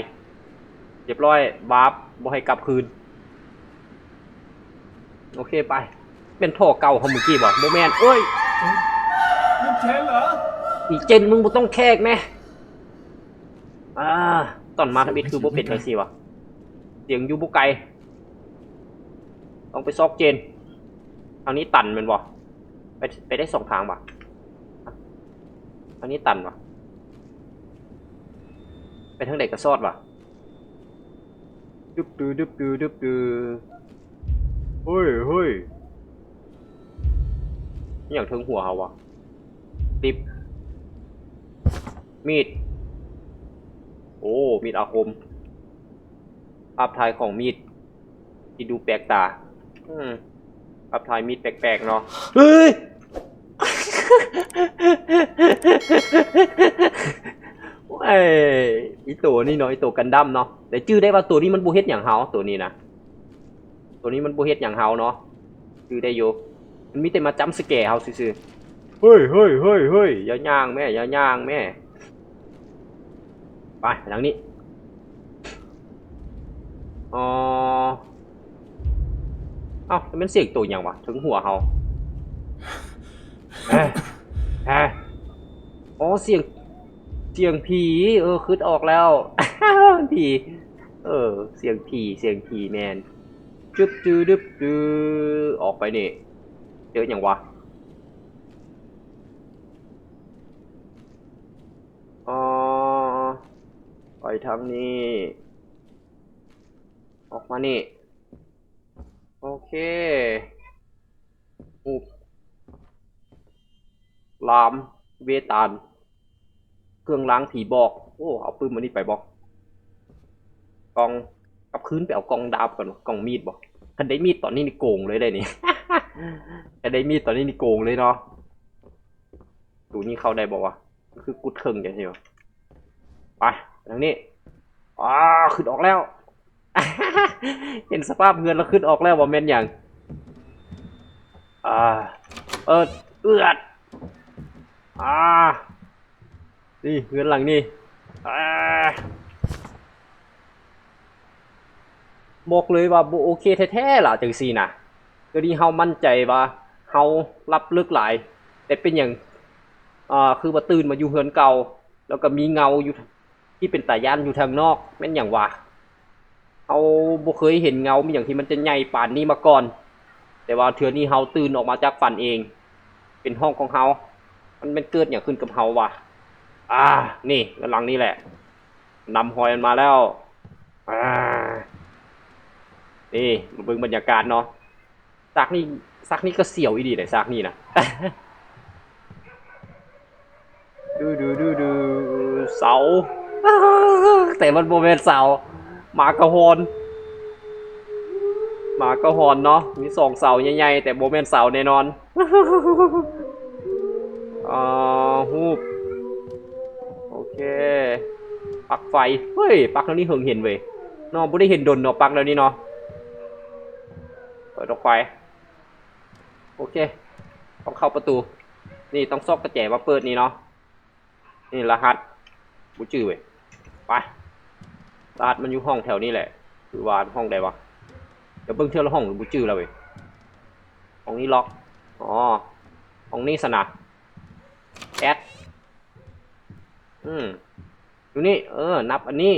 เรียบร้อยบาร์บบ่ให้กลับคืนโอเคไปเป็นท่อเก่าของมึงกี้บ่โมแมนเอ้ย นั่นเชนเหรอ อีเจนมึงบ่ต้องแคกแม่ตอนมาทำอิดคือบ่เป็นจังซี่วะเสียงอยู่บ่ไกลต้องไปซอกเจนทางนี้ตันแม่นบ่ไปได้2ทางบ่ทางนี้ตันบ่ไปทางใดก็ซอดบ่ดึบดือเฮ้ยนี่อย่างถึงหัวเฮาวะติบมีดโอ้มีดอาคมภาพถ่ายของมีดที่ดูแปลกตาภาพถ่ายมีดแปลกๆเนาะเฮ้ย ไอ้อีตัวนี่เนาะอีตัวกันดั้มเนาะแต่ชื่อได้ว่าตัวนี้มันบูเฮ็ดอย่างเฮาตัวนี้นะตัวนี้มันบูเฮ็ดอย่างเฮาเนาะชื่อได้อยู่มันมีแต่มาจัมป์สแกร์เฮาซื่อๆเฮ้ยอย่าย่างแม่อย่าย่างแม่ไปทางนี้อ๋อเอ้ามันเสียงตัวอย่างวะถึงหัวเฮาอ๋อเสียงผีคิดออกแล้ว ผีเสียงผีแมนจึ๊บจื้อออกไปนี่เจออย่างวะอ๋อไปทางนี้ออกมานี่โอเคอุบลามเวตาลเครื่องล้างผีบอกโอ้เอาปืนมานี่ไปบอกกองกับคืนไปเอากองดาบก่อนกองมีดบอกคันได้มีดตอนนี้นี่โกงเลยได้นี่ คันได้มีดตอนนี้นี่โกงเลยเนาะดูนี่เข้าได้บอกว่าคือกุดเคิงอย่างเดียวไปทางนี้ขึ้นออกแล้ว เห็นสภาพเงินแล้วขึ้นออกแล้วว่าแม่นอย่างเอือดนี่เงินหลังนี่บอกเลยว่าโอเคแท้ๆล่ะจังซี่นะก็ดีเฮามั่นใจว่าเฮารับลึกหลายแต่เป็นอย่างคือว่าตื่นมาอยู่เฮือนเก่าแล้วก็มีเงาอยู่ที่เป็นตาย่านอยู่ทางนอกแม่นอย่างว่าเฮาบ่เคยเห็นเงามีอย่างที่มันจะใหญ่ปานนี้มาก่อนแต่ว่าเทื่อนี้เฮาตื่นออกมาจากฝันเองเป็นห้องของเฮามันเป็นเกิดอย่างขึ้นกับเฮาวะนี่กำลังนี่แหละนำหอยมันมาแล้วนี่มาเบิ่งบรรยากาศเนาะซากนี่ก็เสียวอีดีเลยซากนี่นะ ดูเสา แต่มันโมเมนเสาหมากระหอนเนาะมี2เสาใหญ่ๆแต่โมเมนเสาแน่นอน ฮูบโอเคปลั๊กไฟเฮ้ยปลั๊กแล้วนี่เห็นเว้ยเนาะบ่ได้เห็นดนเนาะปลั๊กแล้วนี่เนาะเปิดออกไฟโอเคต้องเข้าประตูนี่ต้องซอกกระแจมาเปิดนี่เนาะนี่รหัสบุจื้อเว้ยไปรหัสมันอยู่ห้องแถวนี้แหละคือว่าห้องใดวะเดี๋ยวเบิ่งเที่ยวละห้องบุจื้อแล้วเว้ยห้องนี้ล็อกห้องนี้สนะแอดดูนี่นับอันนี้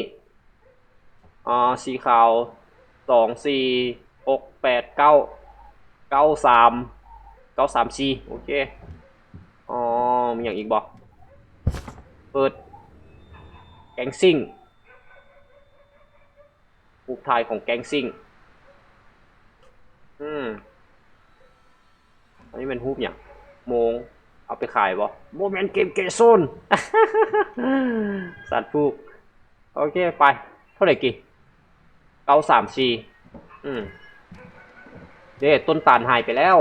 สีขาว 2 4 6 8 9 9 3 4โอเคอ๋อมีอย่างอีกบ่เปิดแก๊งซิ่งรูปถ่ายของแก๊งซิ่งอันนี้เป็นรูปอย่างโมงเอาไปขายบ่โมเมนต์เกมเกมโซน สัตว์พูกโอเคไปเท่าไหร่กี่934เด้ต้นตาลหายไปแล้ว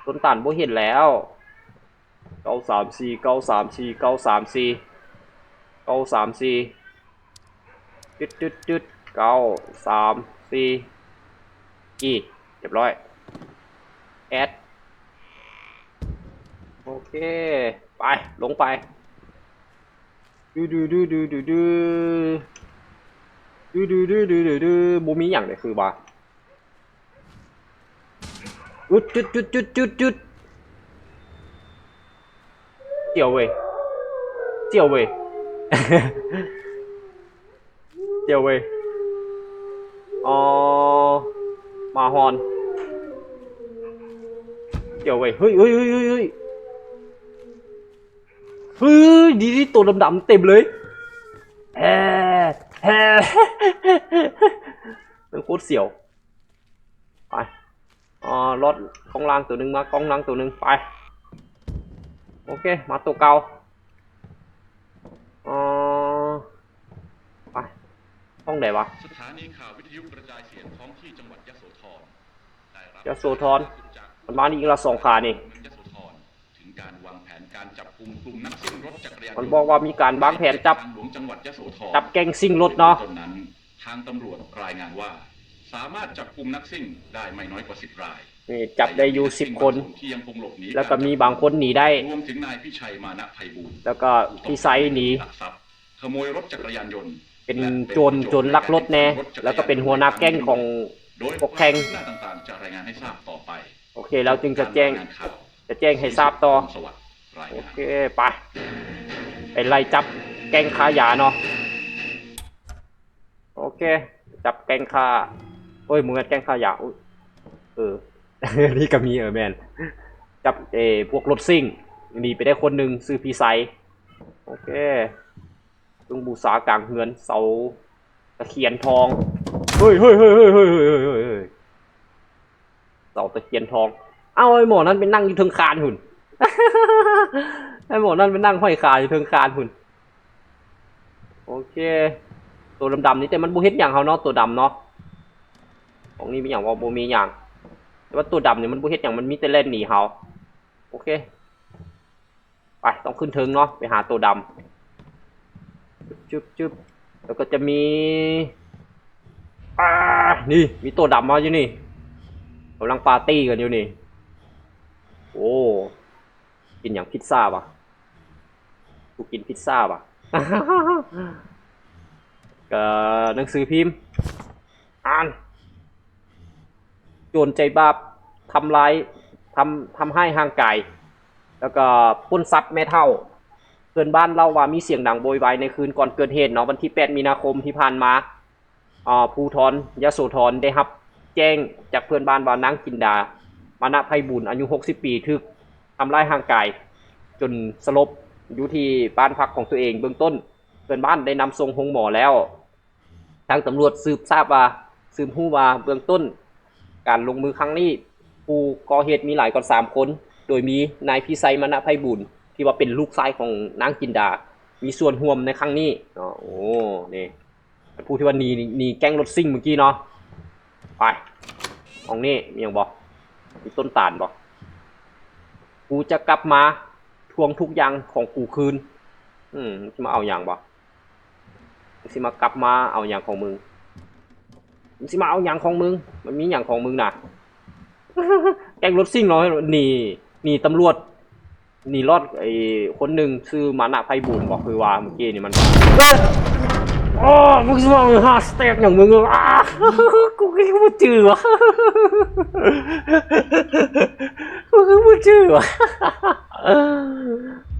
ต้นตาลบ่เห็นแล้ว934 934 934 934จุด934เรียบร้อยแอดโอเคไปลงไปบูมีอย่างเลยคือบ่จุดเจียวเว้ยเจียวเว้ย เจียวเว้ยอ๋อมาฮอนเจียวเว้ยเฮ้ยดีตัวดำๆเต็มเลยแฮ่มันโคตรเสียวไปรถกองล่างตัวหนึ่งมากองล่างตัวหนึ่งไปโอเคมาตัวเก่าไปห้องไหนวะสถานีข่าววิทยุกระจายเสียงท้องที่จังหวัดยโสธรยโสธรมันมานี่อีกละ2 ขานี่ยโสธรถึงการวางแผนการจับกลุ่มนักซิ่งรถจักรยานมันบอกว่ามีการวางแผนจับแก๊งซิ่งรถเนาะตอนนั้นทางตำรวจรายงานว่าสามารถจับกลุ่มนักซิ่งได้ไม่น้อยกว่า10 รายนี่จับได้อยู่10 คนแล้วก็มีบางคนหนีได้รวมถึงนายพิชัยมานะไพบูลย์แล้วก็พี่ไซหนีขโมยรถจักรยานยนต์เป็นโจรลักรถแน่แล้วก็เป็นหัวหน้าแก๊งของพวกแข่งต่างๆจะรายงานให้ทราบต่อไปโอเคเราจึงจะแจ้งให้ทราบต่อโอเคไปไล่จับแก๊งค้ายาเนาะโอเคจับแก๊งค้าโอ้ยมึงแก๊งค้ายานี่ก็มีแมนจับพวกรถซิ่งหนีไปได้คนหนึ่งซื้อพีไซโอเคตึงบูษากลางเฮือนเสาตะเคียนทองเฮ้ยเสาตะเคียนทองเอ้าไอ้หมอนั่นเป็นนั่งอยู่เทิงคานหุ่น ไอ้หมอนั่นเป็นนั่งห้อยขาอยู่เทิงคานหุ่นโอเคตัวดำๆนี่แต่มันบูเฮ็ดอย่างเขาเนาะตัวดำเนาะของนี้มีอย่างว่าบูมีอย่างแต่ว่าตัวดำเนี่ยมันบูเฮ็ดอย่างมันมีแต่เล่นหนีเขาโอเคไปต้องขึ้นเทิงเนาะไปหาตัวดำจุ๊บแล้วก็จะมีนี่มีตัวดำมาอยู่นี่กำลังปาร์ตี้กันอยู่นี่โอ้กินอย่างพิซซ่าป่ะกูกินพิซซ่าป่ะ หนังสือพิมพ์อ่านโจรใจบาปทำร้ายทำให้ห่างไกลแล้วก็ปล้นทรัพย์แม่เฒ่าเพื่อนบ้านเล่าว่ามีเสียงดังโวยวายในคืนก่อนเกิดเหตุเนาะวันที่8 มีนาคมที่ผ่านมาภูธรยโสธรได้รับแจ้งจากเพื่อนบ้านว่านางจินดามานะไพบูลย์อายุ60 ปีถูกทำร้ายร่างกายจนสลบอยู่ที่บ้านพักของตัวเองเบื้องต้นเพื่อนบ้านได้นำส่งโรงหมอแล้วทางตำรวจสืบรู้ว่าเบื้องต้นการลงมือครั้งนี้ผู้ก่อเหตุมีหลายกว่า3 คนโดยมีนายพิไซมานะไพบูลย์ที่ว่าเป็นลูกชายของนางจินดามีส่วนร่วมในครั้งนี้โอ้นี่ผู้ที่ว่านีแก๊งรถซิ่งเมื่อกี้เนาะไปของนี่มีอย่างบอกมีต้นตาลบอกกูจะกลับมาทวงทุกอย่างของกูคืนจะมาเอาอย่างบอกสิมากลับมาเอาอย่างของมึงสิมาเอาอย่างของมึงมันมีอย่างของมึงน่ะ แก๊งรถซิ่งเนาะนี่ตำรวจนี่รอดไอ้คนหนึ่งชื่อมานะไพบูลย์บอกคือว่าเมื่อกี้นี่มันโอ้มึงจะมาหาสเต็ปอย่างมึงกูคิดว่าจืดวะกูคิดว่าจืดวะ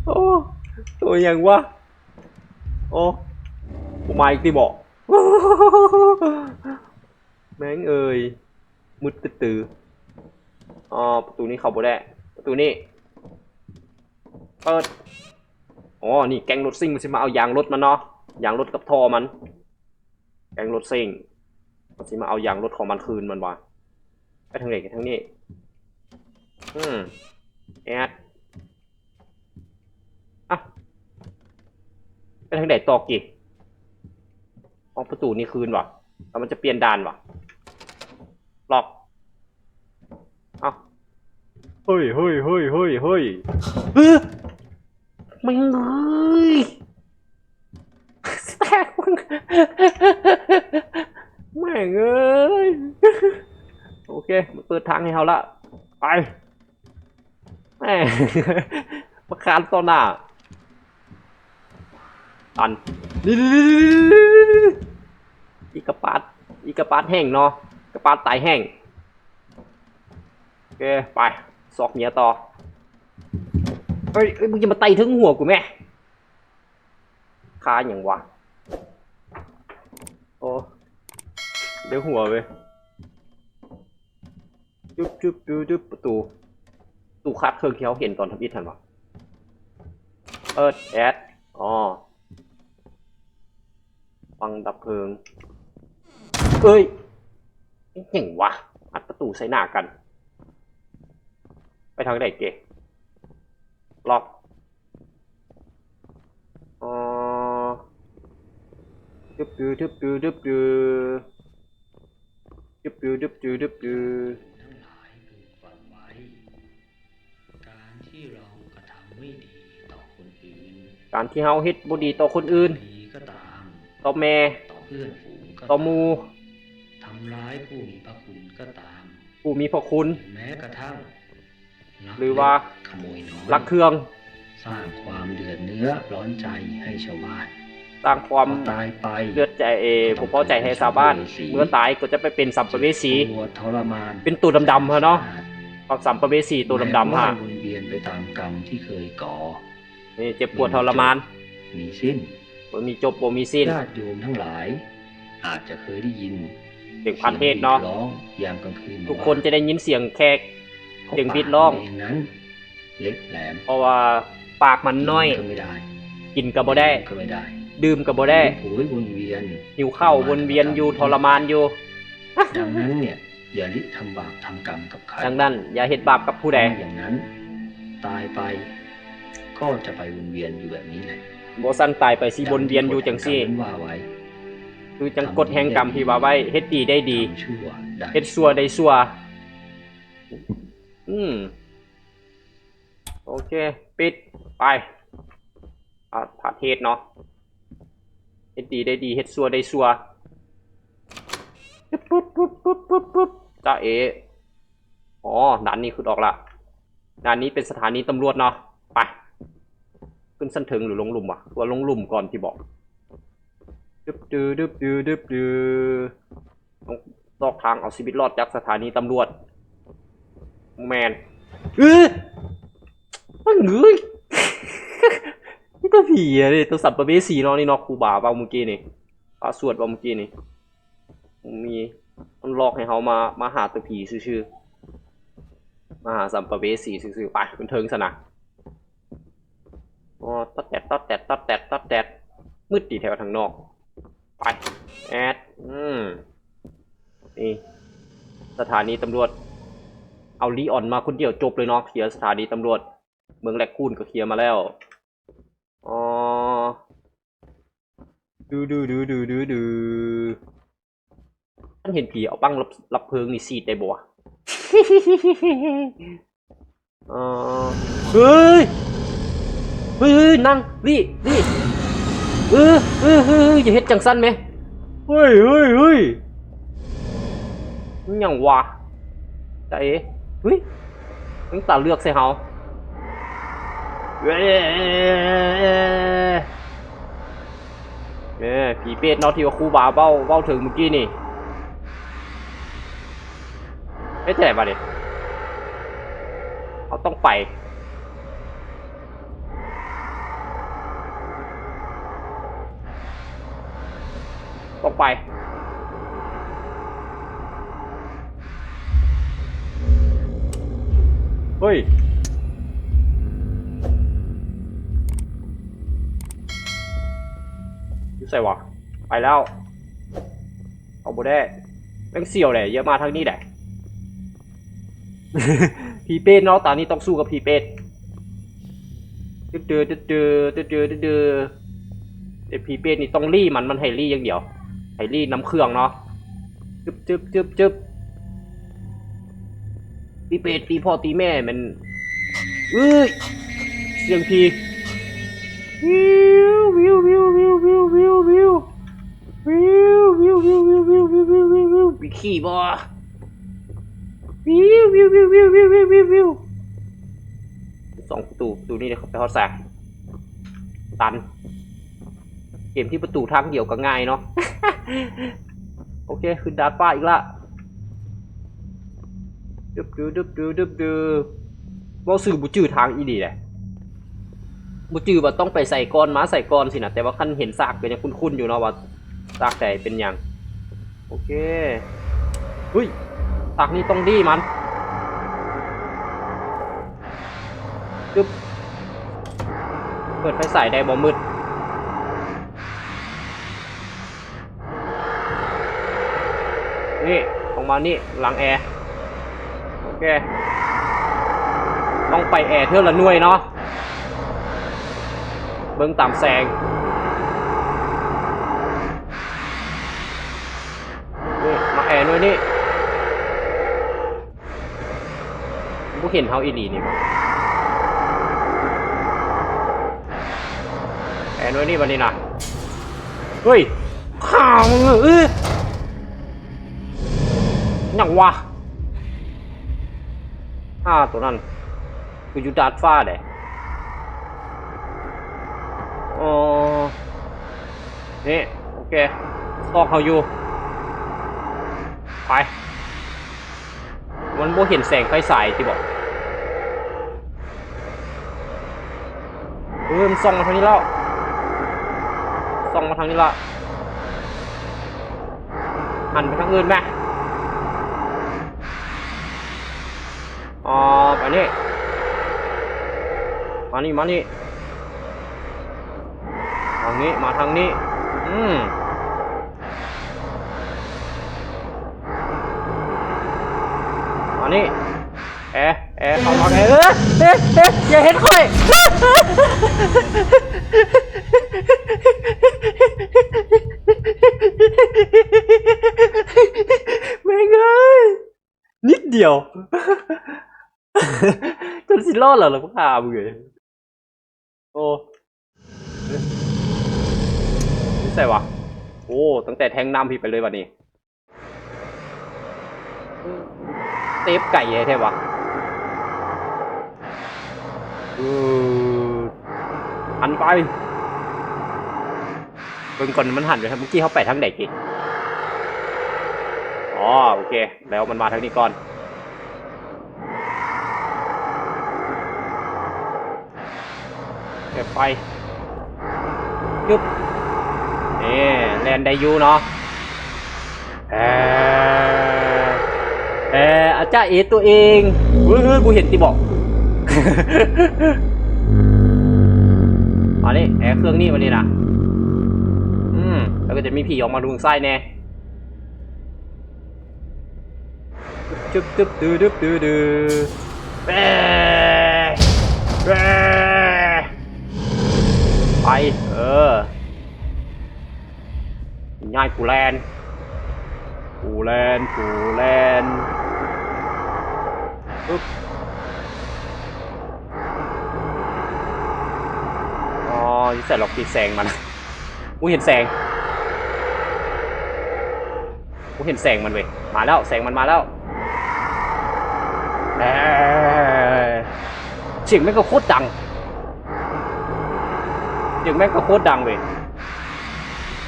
โอ้ตัวอย่างวะโอ้กูมาอีกทีบอก แม่งเอ่ยมุดตื้อๆอ๋อประตูนี้เข้าบ่ได้ประตูนี้เปิดอ๋อนี่แก๊งรถซิ่งมันสิมาเอายางรถมันเนาะยางรถกับท่อมันแก๊งรถซิ่งมันสิมาเอายางรถของมันคืนมันวะไปทางไหนกันทางนี้แอดอ่ะไปทางไหนต่อกี่อ๋อประตูนี้คืนวะแล้วมันจะเปลี่ยนด่านวะล็อกเอ้าเฮ้ยเฮ้ยเฮ้ยเฮ้ยเฮ้ยมึงเอ้ยแตกมึงแม่งเอ้ยโอเคมาเปิดทางให้เขาละไปแม่งประคานต่อหน้าตันนี่อีกระปาดแห้งเนาะกระปาดตายแห้งโอเคไปซอกเมียต่อเฮ้ยมึงจะมาไต่ถึงหัวกูแม่คาอย่างวะโอ้เดี๋ยวหัวไปจุ๊บประตูคัดเครื่องที่เขาเห็นตอนทำอิฐทันวะแอดอ๋อฟังดับเพลิงเอ้ยอย่างวะอัดประตูใส่หน้ากันไปทางไหนเก๋ล็อกอ๋อดึบทั้งหลายพึงฟังไว้ การที่เรากระทำไม่ดีต่อคนอื่น การที่เฮาเฮ็ดบ่ดีต่อคนอื่น ดีก็ตาม ต่อแม่ ต่อเพื่อนฝูงก็ ต่อหมู่ ทำร้ายผู้มีพระคุณก็ตาม ผู้มีพระคุณ แม้กระทั่งลัก หรือว่า เล็กขโมยน้อย รักเครื่อง สร้างความเดือดเนื้อร้อนใจให้ชาวบ้าน สร้างความ พอตายไป เลือดใจผมพอใจให้ชาวบ้านเมื่อตายก็จะไปเป็นสัมภเวสี ตัวทรมาน เป็นตัวดำๆฮะเนาะเอาสัมภเวสีตัวดำๆฮะ แม้ว่าวนเวียนไปตามกรรมที่เคยก่อ นี่เจ็บปวดทรมาน มีสิ้น บ่มีจบบ่มีสิ้น ญาติโยมทั้งหลาย อาจจะเคยได้ยิน เสียงพันเทศเนาะ ร้องยามกลางคืน ทุกคนจะได้ยินเสียงแขก เสียงบิดร้อง เองนั้น เล็กแหลม เพราะว่าปากมันน้อย ก็ไม่ได้ กินก็บ่ได้ ก็ไม่ได้ ดื่มก็บ่ได้ โอยวนเวียน หิวข้าววนเวียนอยู่ทรมานอยู่ ดังนั้นเนี่ย อย่าลิทำบาปทำกรรมกับใคร ดังนั้นอย่าเฮ็ดบาปกับผู้ใด อย่างนั้น ตายไป ก็จะไปวนเวียนอยู่แบบนี้แหละ บ่ซั่นตายไปสิวนเวียนอยู่จังซี่ ดัที่กฎแห่งกรรมนั้นว่าไว้ คือจังกฎแห่งกรรมที่ว่าไว้เฮ็ดดีได้ดี ทำชั่วได้ เฮ็ดซัวได้ซัวโอเค ปิด ไปผ่าเทศเนาะ เฮ็ดดีได้ดี เฮ็ดซัวได้ซัวปุ๊บจ้าเออ๋อด่านนี้คือออกละด่านนี้เป็นสถานีตำรวจเนาะ ไป ขึ้นสันถึงหรือลงหลุมวะว่าลงหลุมก่อนที่บอกต้องตอกทางเอาชีวิตรอดจากสถานีตำรวจแมนมันเงยนี่ตัวผีอะนี่ตัวสัตว์ประเภทสีเนาะนี่เนาะครูบาเปล่าเมื่อกี้นี่พระสวดเปล่าเมื่อกี้นี่มีมันหลอกให้เขามาหาตัวผีซื่อๆมาหาสัมภเวสีซื่อๆไปเป็นเทิงสนะอ๋อตัดแดดมืดดีแถวทางนอกไปแอดนี่สถานีตำรวจเอาลีออนมาคนเดียวจบเลยเนาะเคลียร์สถานีตำรวจเมืองแลกคูนก็เคลียร์มาแล้วอ๋อดูท่านเห็นผีเอาปั้งรับเพลิงนี่ซีดได้บ่วะ เฮ้ยนั่งนี่อย่าเฮ็ดจังสั้นไหมเฮ้ยมันยังวะใจเฮ้ยมันตาเลือกใส่เฮาผีเป็ดเนาะที่ว่าครูบาเบ้าถึงเมื่อกี้นี่ไม่ใช่ป่ะเนี่ยเขาต้องไป เฮ้ยอยู่ใส่วะไปแล้วเอาบ่ได้แม่งเสี่ยวเลยเยอะมาทางนี้แหละ พีเป็ดเนาะตอนนี้ต้องสู้กับพีเป็ดไอพีเป็ดนี่ต้องรี่มันให้รี่อย่างเดียวให้รี่น้ำเครื่องเนาะจึ๊บพีเป็ดตีพ่อตีแม่มันเอ้ยเสียงพีวิวมีขี้บ่วิวสองประตูนี่เลยไปฮอดแสกตันเกมที่ประตูทางเดียวก็ง่ายเนาะ โอเคขึ้นดาดฟ้าอีกละดึบว่าสื่อบุจื้อทางอีดีเลยบุจื้อว่าต้องไปใส่ก้อนม้าใส่ก้อนสินะแต่ว่าขั้นเห็นซากเป็นยังคุ้นๆอยู่เนาะว่าซากใดเป็นยังโอเคเฮ้ยซากนี้ต้องดีมันดึบเปิดไฟใส่ได้บ่มืดนี่ออกมานี่หลังแอร์โอเคต้องไปแอร์เท่าละหน่วยเนาะเบิ้งตามแสงนี่มาแอร์หน่วยนี่กูเห็นเฮาอีหลีนี่แอร์หน่วยนี่วันนี้นะเฮ้ยข่าวยังวะตัวนั้นคืออยู่ดาดฟ้าเด้อ๋อนี่โอเคซอกเขาอยู่ไปมันบ่เห็นแสงไฟสายที่บอกมันส่องมาทางนี้แล้วส่องมาทางนี้ละหันไปทางอื่นไหมไปนี่มานี่ทางนี้มาทางนี้มานี่แอร์เข้ามาอย่าเห็นค่อยไม่เงยนิดเดียว จนสิรอดเหรอเราก็พามึงเลยโอ้นี่ใส่วะโอ้ตั้งแต่แทงน้ำพี่ไปเลยวันนี้เตฟไก่ไอ้แท้วะหันไปเบิ่งก่อนมันหันไปครับเมื่อกี้เขาไปทางไหนกี่อ๋อโอเคแล้วมันมาทางนี้ก่อนเก็บไปยุบนี่แลนได้ยูเนาะอาจารย์เอตัวเองเฮ้ยกูเห็นตีบอก อันนี้แอร์เครื่องนี้วันนี้นะแล้วก็จะมีผีออกมาดูไส้แน่จึ๊บไปง่ายกูแลนปึ๊บยิ่งใส่หลอกติดแสงมันกูเห็นแสงมันเว้ยมาแล้วแสงมันมาแล้วเสียงแม่งก็โคตรดังเว้ย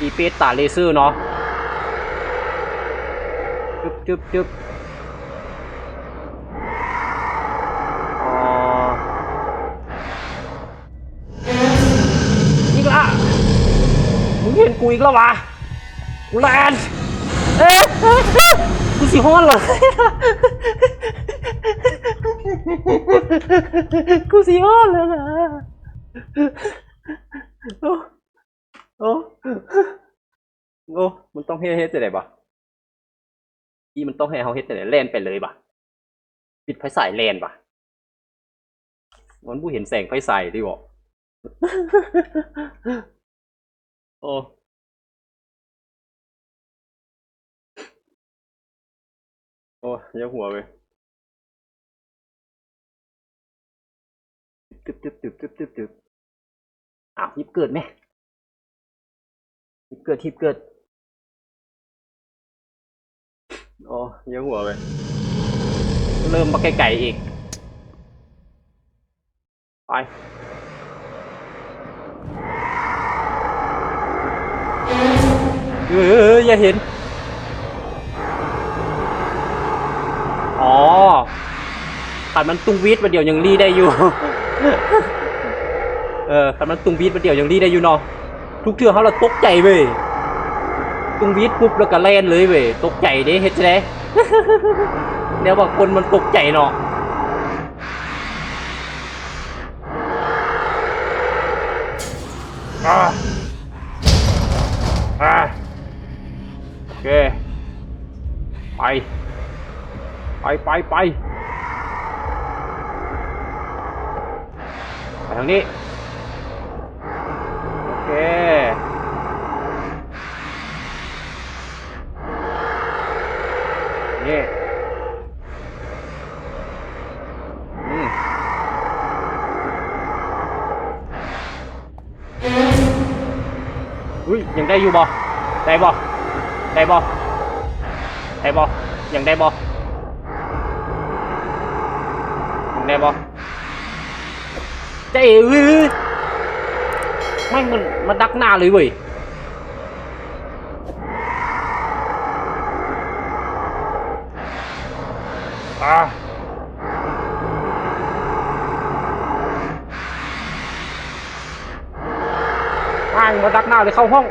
อีเปตตาเลเซอร์เนาะจึ๊บอีกละมึงเห็นกูอีกแล้ววะกูแลนกูสิฮ้อนเหรอ กูสิฮอดแล้วนะโอ้โอ้โอ้มันต้องเฮ็ดจะได้ปะที่มันต้องให้เขาเฮ็ดจะได้แล่นไปเลยปะปิดไฟสายแล่นปะมันผู้เห็นแสงไฟสายดิบอกโอ้โอ้ยหัวไปตึ๊บอ้าวฮิปเกิดไหมฮิปเกิดโอ้ยหัวไปเริ่มมาไกลๆอีกไปอย่าเห็นอ๋อขันมันตุงวีดมาเดี๋ยวยังรีได้อยู่ ขันมันตุงวีดมาเดี๋ยวยังรีได้อยู่เนาะทุกเทื่อเขาเราตกใจเว้ยตุงวีดปุ๊บแล้วก็แล่นเลยเว้ยตกใจเด้เฮ็ดจั่งใด เดี๋ยวบางคนมันตกใจเนาะโอเคไปทางนี้โอเคนี่อุ้ยยังได้อยู่บ่ได้บ่ยังได้บ่เจ๊ไม่มันดักหน้าเลยเว้ยมาดักหน้าเลยเข้าห้อง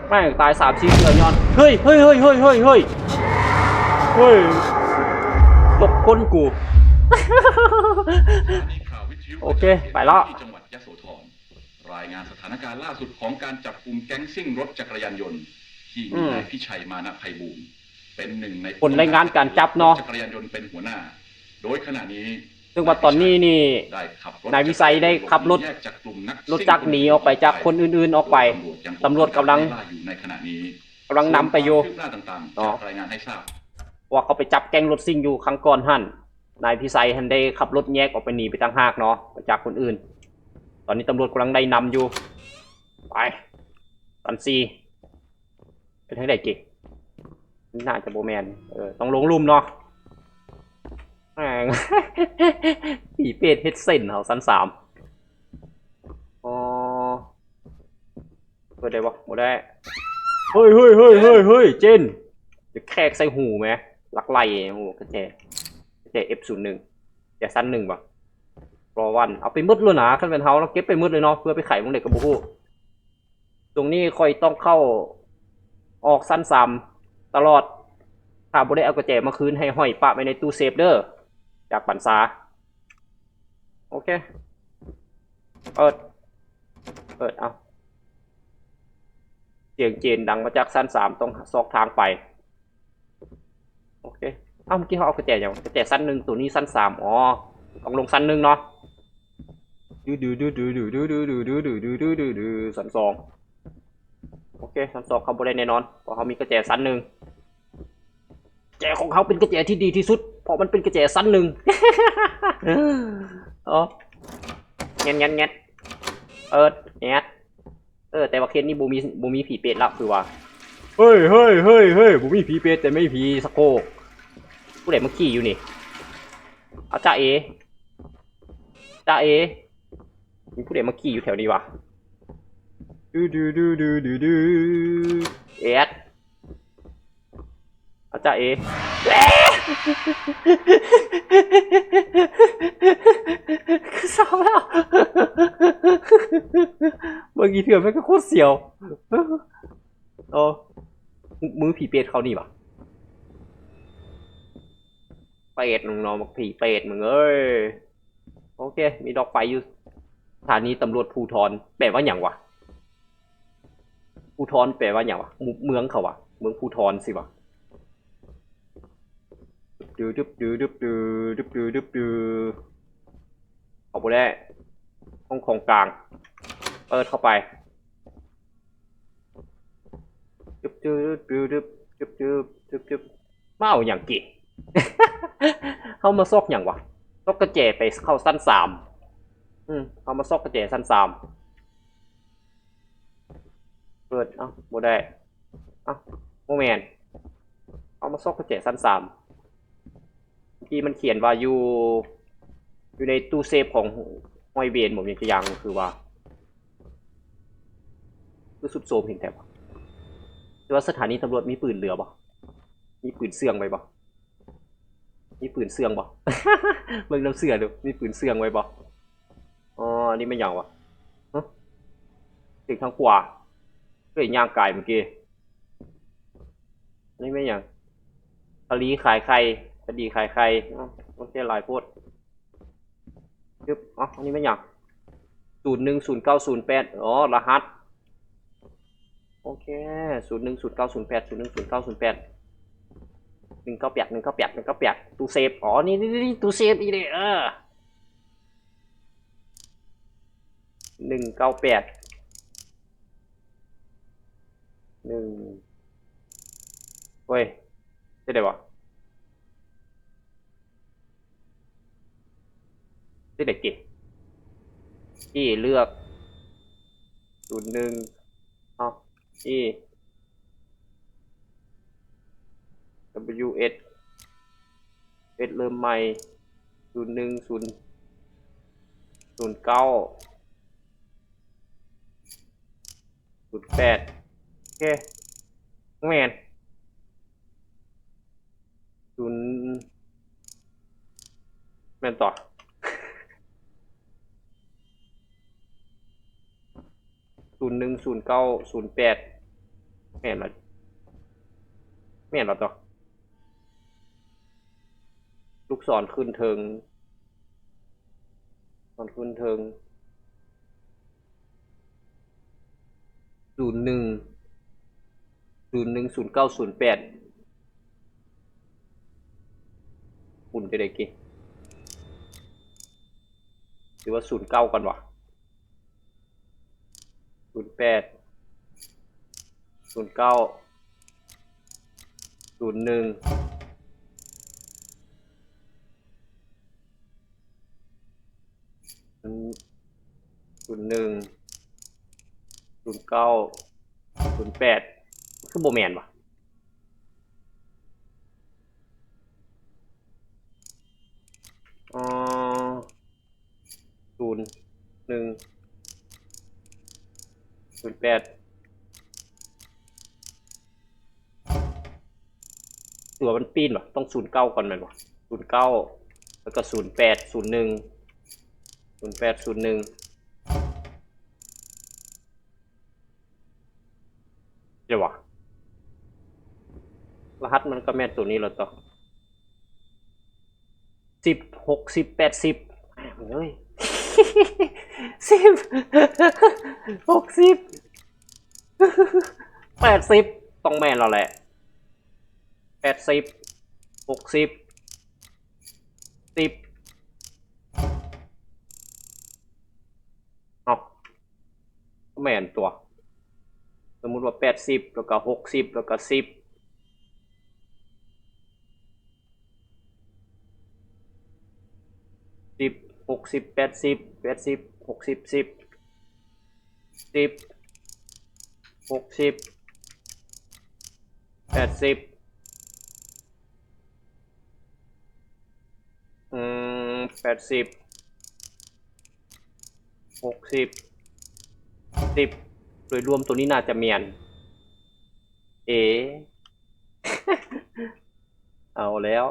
ไม่ตาย3-4เดือนย้อนเฮ้ยตกก้นกู โอเคไปแล้วที่จังหวัดยโสธรรายงานสถานการณ์ล่าสุดของการจับกุมแก๊งซิ่งรถจักรยานยนต์ที่มีนายพิชัยมานะไพบูลย์เป็นหนึ่งในผลรายงานการจับเนาะจักรยานยนต์เป็นหัวหน้าโดยขณะนี้ซึ่งว่าตอนนี้นี่นายวิสัยได้ขับรถจักรหนีออกไปจากคนอื่นๆออกไปตำรวจกำลังนำไปอยู่รายงานให้ทราบว่าเขาไปจับแก๊งรถซิ่งอยู่ครั้งก่อนหั่นนายพิสัยฮันได้ขับรถแยกออกไปหนีไปต่างหากเนาะจากคนอื่นตอนนี้ตำรวจกำลังได้นำอยู่ไปตันซีเป็นทั้งใดเก่งน่าจะโบแมนต้องลงลุ่มเนาะผีเป็ดเฮดเซนเขาสั้น3อ๋อเปิดได้ปะโมได้เฮ้ยเจนจะแขกใส่หูไหมลักไล่โอ้กระแจ F01 จะสั้น1ป่ะรอวันเอาไปมืดเลยนะขั้นเป็นเฮาเราเก็บไปมืดเลยเนาะเพื่อไปไขวงเด็กกับบุกตรงนี้คอยต้องเข้าออกสั้น3ตลอดถ้าบุได้เอากระแจมาคืนให้ห้อยปะไปในตู้เซฟเด้อจากปันซาโอเคเปิดเอาเสียงเจนดังมาจากสั้น3ต้องซอกทางไปโอเคเมื่อกี้เขาเอากระแจอย่างกระแจสั้น1ตัวนี้สั้น3อ๋อต้องลงสั้น1เนาะสั้น2โอเคสั้น2เขาบ่ได้แน่นอนเพราะเขามีกระแจสั้น1กระแจของเขาเป็นกระแจที่ดีที่สุดเพราะมันเป็นกระแจสั้น1อ๋อเงี้ยแงี้ยแต่ว่าเคสนี้บูมีผีเป็ดแล้วคือว่าเฮ้ยบูมีผีเป็ดแต่ไม่ผีสโคกผู้ใดมาขี่อยู่นี่เอาจ้าเอมีผู้ใดมาขี่อยู่แถวนี้วะเอ็ดเอาจ้าเอคือเศร้าแล้วเมื่อกี้เถื่อนมันก็โคตรเสียวมือผีเป็ดเขานี่ปะ เป็ดมึงเนาะผีเป็ดมึงเอ้ยโอเคมีดอกไฟอยู่สถานีตำรวจภูธรแปลว่าอย่างวะภูธรแปลว่าอย่างวะเมืองเขาวะเมืองภูธรสิวะดูดึบดูดึบดูดึบดูดึบดูเอาไปได้ห้องของกลางเปิดเข้าไปดึบดึบดึบดึบดึบดึบดึบดึบมาเอาอย่างกี่ เข้ามาซอกอย่างวะซอกกระเจไปเข้าสั้น3เข้ามาซอกกระเจสั้น3เปิดเอ้าบ่ได้เอ้าโมแมนเอามาซอกกระเจสั้น3ที่มันเขียนว่าอยู่ในตู้เซฟของห้อยเบนผมยังจะยังคือว่าคือสุดโทรมเห็นแถบแต่ว่าสถานีตำรวจมีปืนเหลือบ่มีปืนเสื่องไว้บ่มีปืนเสื่องบ่ เบิ่งน้ำเสือดูมีปืนเสื่องไว้บ่อ๋ออันนี้ไม่ยังวะฮะถึงทางขวาเฮ้ยย่างกายเมื่อกี้นี่ไม่ยังคดีขายไข่คดีขายไข่โอเคหลายโพดยึบอ๋ออันนี้ไม่ยัง010908อ๋อรหัสโอเค010908 010908 198ตู้เซฟอ๋อนี่ตู้เซฟอีเลย198 เว้ยจะได้วะจะได้กี่ที่เลือก01อ๋อที่ WS เริ่มใหม่010908โอเคแมนแมนต่อ010908แมนละต่อลูกศรขึ้นเทิง010908หุ่นจะได้กี่หรือว่า09กันวะ08 09 01 09 08คือโบแมนวะ01 08ตัวมันปีนวะต้อง09ก่อนแมันวะ09แล้วก็08 01 เดี๋ยววะรหัสมันก็แม่นตัวนี้แล้วต่อ10 60 80เฮ้ย 10 60 80ต้องแม่นแล้วแหละ80 60 10เอาแม่นตัวสมมุติว่า80แล้วก็60แล้วก็10 60 80 60 10 60 80 80 60 10โดยรวมตัวนี้น่าจะเมียนเอาแล้ว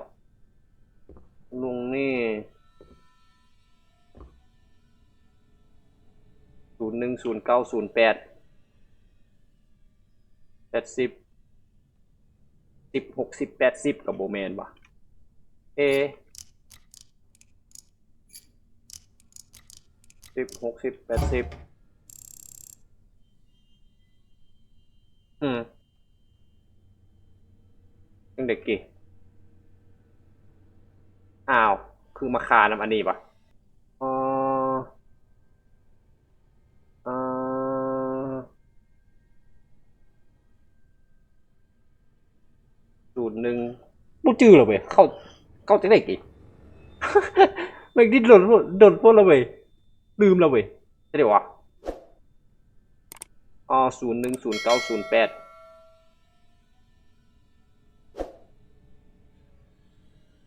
ลุงนี่010908 80 10 60 80กับโบแมนปะ A 10 60 80ยังเด็กกี่อ้าวคือมาคานำอันนี้ปะอ๋อเอ่อ01บ่จื้อแล้วเว้ยเข้าจังได๋กี่ แม่งดิ้นโดนพวกแล้วเว้ยลืมแล้วเว้ยเดี๋ยววะอ๋อ01 09 08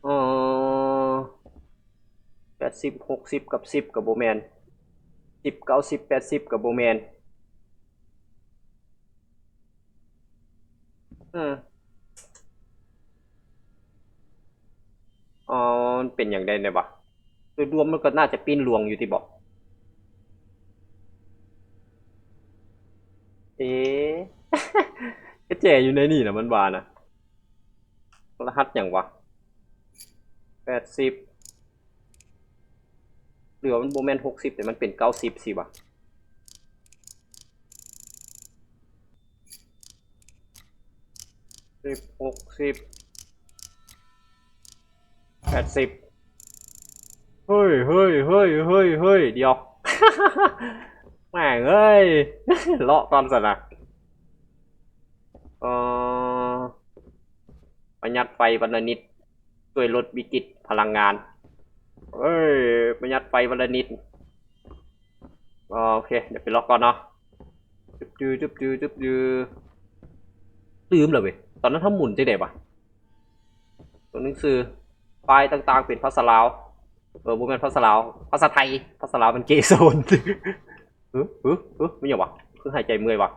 อ๋อ80 60กับ10กับบ่แม่น10 90 80กับบ่แม่นอ๋อมันเป็นอย่างใดเนี่ยบ่โดยรวมมันก็น่าจะปีนหลวงอยู่ที่บ่เอ๊ะ ก็แจอยู่ในนี่นะมันว่านะรหัสหยังวะ80หรือว่ามันบ่แม่น60แต่มันเป็น90สิวะ10 60 80เฮ้ยเฮ้ยเฮ้ยเฮ้ยเฮ้ยเดี๋ยว แม่งเอ้ย เลาะตอนสนะเอ่อประหยัดไฟวันละนิดช่วยลดวิกฤตพลังงานเอ้ยประหยัดไฟวันละนิดโอเคเดี๋ยวไปล็อกก่อนเนาะจืบลืมเลยเว้ยตอนนั้นทำหมุนจังได๋ปะตัวหนังสือไฟล์ต่างๆเป็นภาษาลาวบ่แม่นภาษาลาวภาษาไทยภาษาลาวมันเกโซน ไม่หยังวะคือหายใจเมื่อยวะ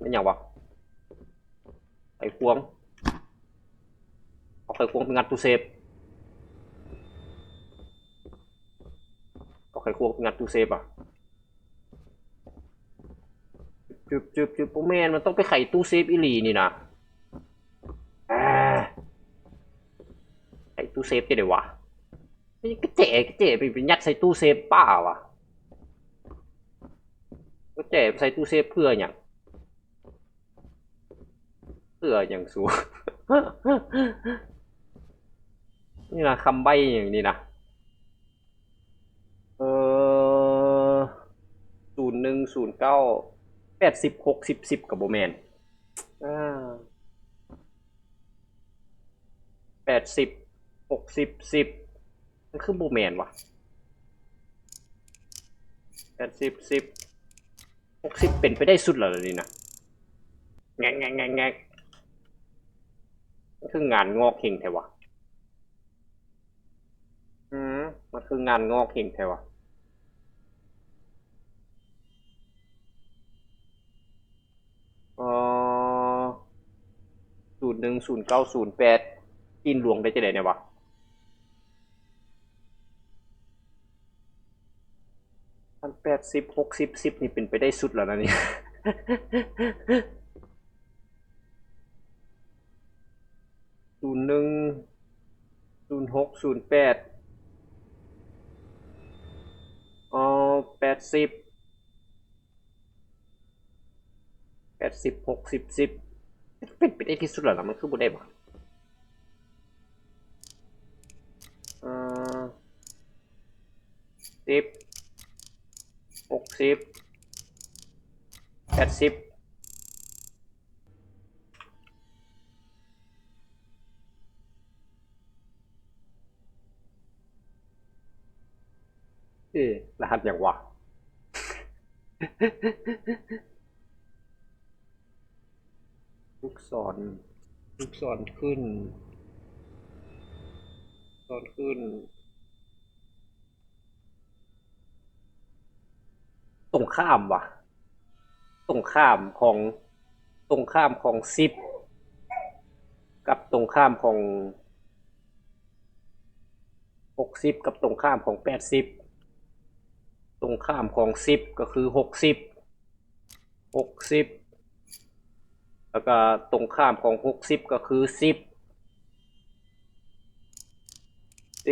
ไม่หยังวะไขควงเอาไขควงไปงัดตู้เซฟเอาไขควงไปงัดตู้เซฟอ่ะจุบโอ้แมนมันต้องไปไขตู้เซฟอีหลีนี่นะไขตู้เซฟจะได้วะก็เจ๋ไปยัดใส่ตู้เซฟป้าวะก็เจ๋ใส่ตู้เซฟเพื่ออย่างสู นี่นะคำใบ้อย่างนี้นะ01 09 80 60 10กับโบแมน80 60 10มันคือโบแมนวะ80 10 60เป็นไปได้สุดแล้วนี่นะแงกมันคืองานงอกเฮงแท้วะมันคืองานงอกเฮงแท้วะ01 09 08กินหลวงได้จะได้เนี่ยวะ80 60 10นี่เป็นไปได้สุดแล้วนะเนี่ย 01 06 0880 60 10เป็นไปได้ที่สุดแล้วนะมันคือบ่ได้บ่10 60 80รหัสอย่างวะ ลูกศรขึ้นตรงข้ามวะตรงข้ามของ10กับตรงข้ามของ60กับตรงข้ามของ80ตรงข้ามของ10ก็คือ60แล้วก็ตรงข้ามของ60ก็คือ10 10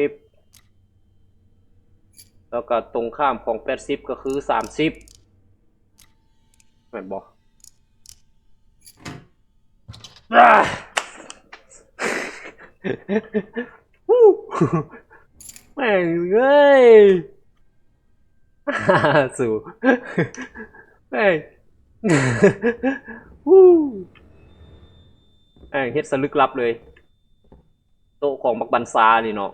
แล้วก็ตรงข้ามของ80ก็คือ30แม่นบ่อ่าฮู้แม่งเอ้ยสู่แม่งฮู้แม่งเฮ็ดสลึกลับเลยโต๊ะของบักบันซานี่เนาะ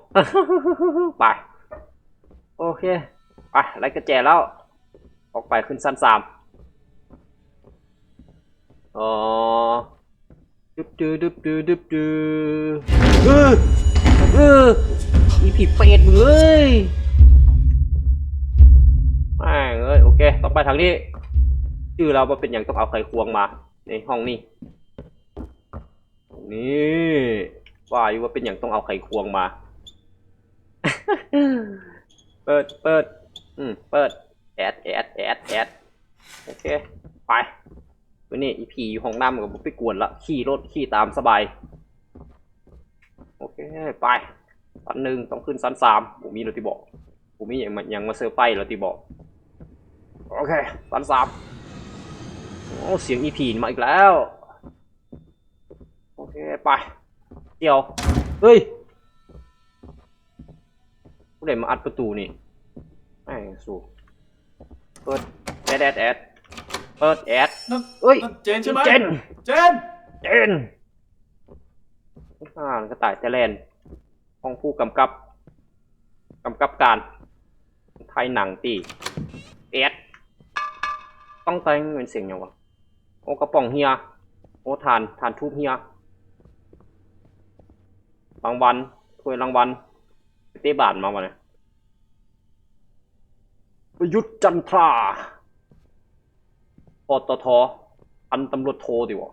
ไปโอเคไปไล่กระแจแล้วออกไปขึ้นชั้น3อ๋อดึบดือดึบดือดึบดืออีผีเป็ดมึงเอ้ยแม่งเอ้ยโอเคต้องไปทางนี้ชื่อเราเป็นอย่างต้องเอาไขควงมาในห้องนี้นี่ว่าอยู่ว่าเป็นอย่างต้องเอาไขควงมา เปิดเปิดแอดโอเคไปวันนี้อีพีอยู่ห้องน้ำกับไปกวนละขี่รถขี่ตามสบายโอเคไปชั้น 1ต้องขึ้นชั้น 3ผมมีรถที่บอกผมมีอย่างมาเซอร์ไพรส์รถที่บอกโอเคชั้น 3โอ้เสียงอีพีมาอีกแล้วโอเคไปเดี๋ยวเฮ้ยผู้ใดมาอัดประตูนี่ไอ้สู้เปิดแอดเปิดแอด นั่น เอ้ย นั่นเจนใช่ไหม เจน เจน กระต่ายไทยแลนด์ห้องผู้กำกับการไทยหนังตีแอดต้องแต่งเป็นเสียงยังวะโอ้กระป๋องเฮียโอ้ทานทูบเฮียรางวัลถ้วยรางวัลเต้บานมาวันนี้ประยุทธ์จันทราปตทพันตำรวจโทดิวะ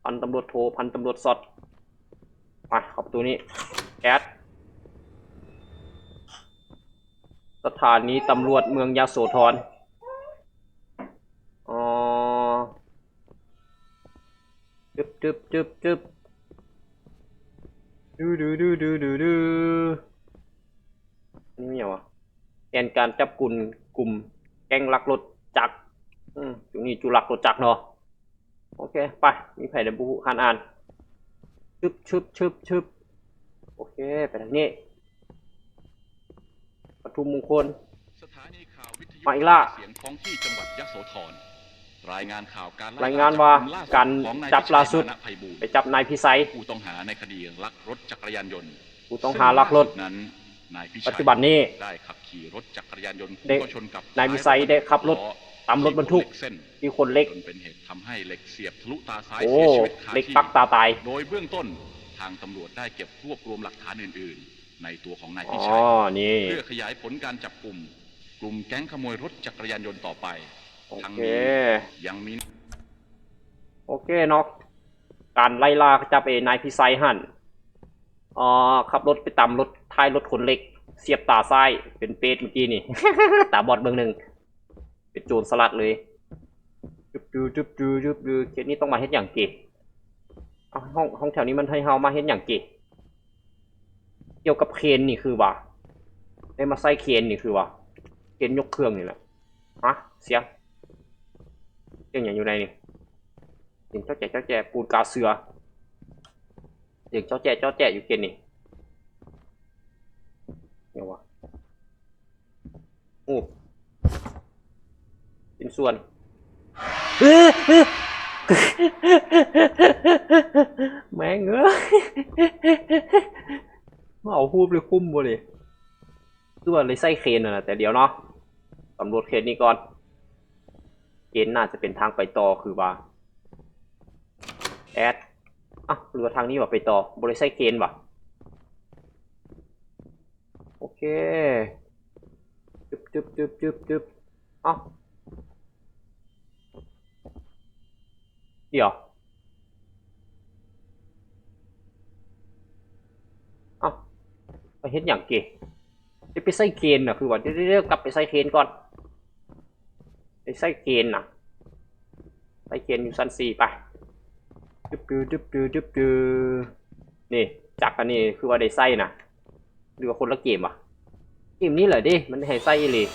พันตำรวจโทพันตำรวจสอดมาเข้าประตูนี้แอดสถานีตำรวจเมืองยโสธรอ๋อจึ๊บดูนี่ไม่เหรอวะแผนการจับกลุ่มแก๊งลักรถจักรตรงนี้จุลักรถจักรเนาะโอเคไปมีไผ่เดบุอ่านชึบโอเคไปทางนี้ปทุมมงคล สถานีข่าววิทยุ มาอีกละ เสียงท้องที่จังหวัดยโสธรรายงานข่าวการ รายงานว่าการจับล่าสุด นายพิชัยมานะไพบูลย์ ไปจับนายพิสัย ผู้ต้องหาในคดีลักรถจักรยานยนต์ ผู้ต้องหาลักรถ ซึ่งล่าสุดนั้นนายพิชัย ปัจจุบันนี้ ได้ขับขี่รถจักรยานยนต์ ได้ พุ่งเข้าชนกับ นายพิสัยได้ขับรถตามรถบรรทุก เส้น ที่คนเล็ก จนเป็นเหตุทำให้เหล็กเสียบทะลุตาซ้าย โอ้ เสียชีวิตคา เล็ก ที่ ปักตาตาย โดยเบื้องต้นทางตำรวจได้เก็บรวบรวมหลักฐานอื่นๆ ในตัวของนาย อ๋ พิ อ ชัย นี่ เพื่อขยายผลการจับกลุ่มแก๊งขโมยรถจักรยานยนต์ต่อไป โอ ทั้ง เค นี้ยังมี โอเคเนาะการไล่ล่าจับนายพิสัยหันขับรถไปตามรถท้ายรถขนเหล็ก เสียบตาซ้ายเป็นเปรตเมื่อกี้นี่ ตาบอดเบื้องหนึ่งเป็นโจรสลัดเลยจุบดูเคสนี้ต้องมาเฮ็ดอย่างเก๋ห้องแถวนี้มันให้เฮามาเฮ็ดอย่างเก๋เกี่ยวกับเคนนี่คือว่าได้มาใส่เคนนี่คือว่าเคนยกเครื่องนี่แหละฮะเสียงอย่างอยู่ในนี่เสียงเจ้าแจ๊ปูนกาเสือเสียงเจ้าแจ๊อยู่เคนนี่เนี่ยวะโอ้เป็นส่วนแม่งเอ้ยมาเอาฮูบเลยคุ้มบ่เลยตัวเลยไส้เคนนะแต่เดี๋ยวเนาะสำรวจเคนนี้ก่อนเคนน่าจะเป็นทางไปต่อคือว่าแอดหรือว่าทางนี้ว่าไปต่อบริไส้เคนว่ะโอเคจึ๊บเดี๋ยวไปเฮ็ดอย่างเก๋จะไปใส่เคนน่ะคือว่าเดี๋ยวกลับไปใส่เคนก่อนไปใส่เคนน่ะใส่เคนอยู่ชั้น 4ไปดึบนี่ จักรอันนี้คือว่าได้ไส้นะหรือว่าคนละเกมอ่ะเกมนี้เหรอดิมันให้ไส้เลย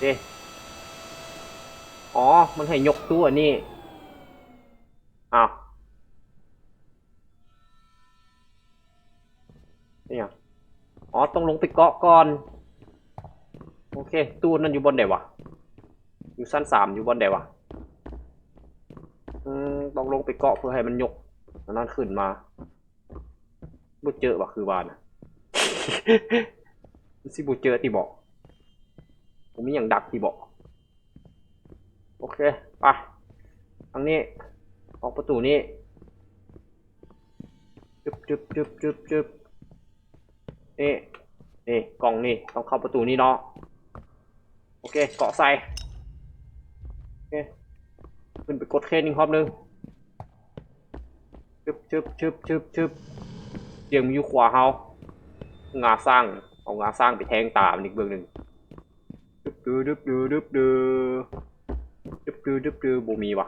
เด้อ๋อมันให้ยกตู้อันนี้อ้าวนี่อ่ะอ๋อต้องลงไปเกาะก่อนโอเคตู้นั่นอยู่บนไหนวะอยู่ชั้น3อยู่บนไหนวะต้องลงไปเกาะเพื่อให้มันยกอันนั้นขึ้นมาบุเจอวะคือบ้านอ่ะ สิบุเจอที่บอกผมมีอย่างดักที่บอกโอเคไปทางนี้ออกประตูนี้จึบนี่กล่องนี่ต้องเข้าประตูนี้เนาะโอเคเกาะใส่โอเคขึ้นไปกดเคนอีกรอบนึงจึบเสียงมันอยู่ขวาเฮางาสร้างเอางาสร้างไปแทงตามันอีกเบื้องหนึ่งบูมีวะ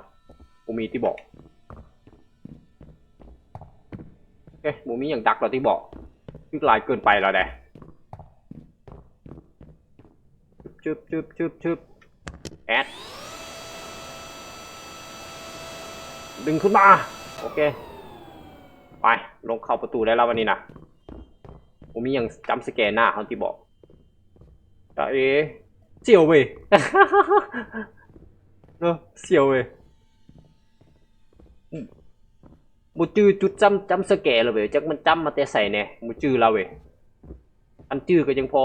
บูมีที่บอกโอเคบูมีอย่างดักเราที่บอกยึกลายเกินไปแล้วแดะจึบแอดดึงขึ้นมาโอเคไปลงเข้าประตูได้แล้ววันนี้นะผมมีอย่างจำสแกนหน้าเขาที่บอกแต่เสียวเว้ย เนอะเสียวเว้ยมูจื้อจุดจำสแกนเลยเว้ยจักมันจำมาแต่ใส่เนี่ยมูจื้อเราเว้ยอันจื้อก็ยังพอ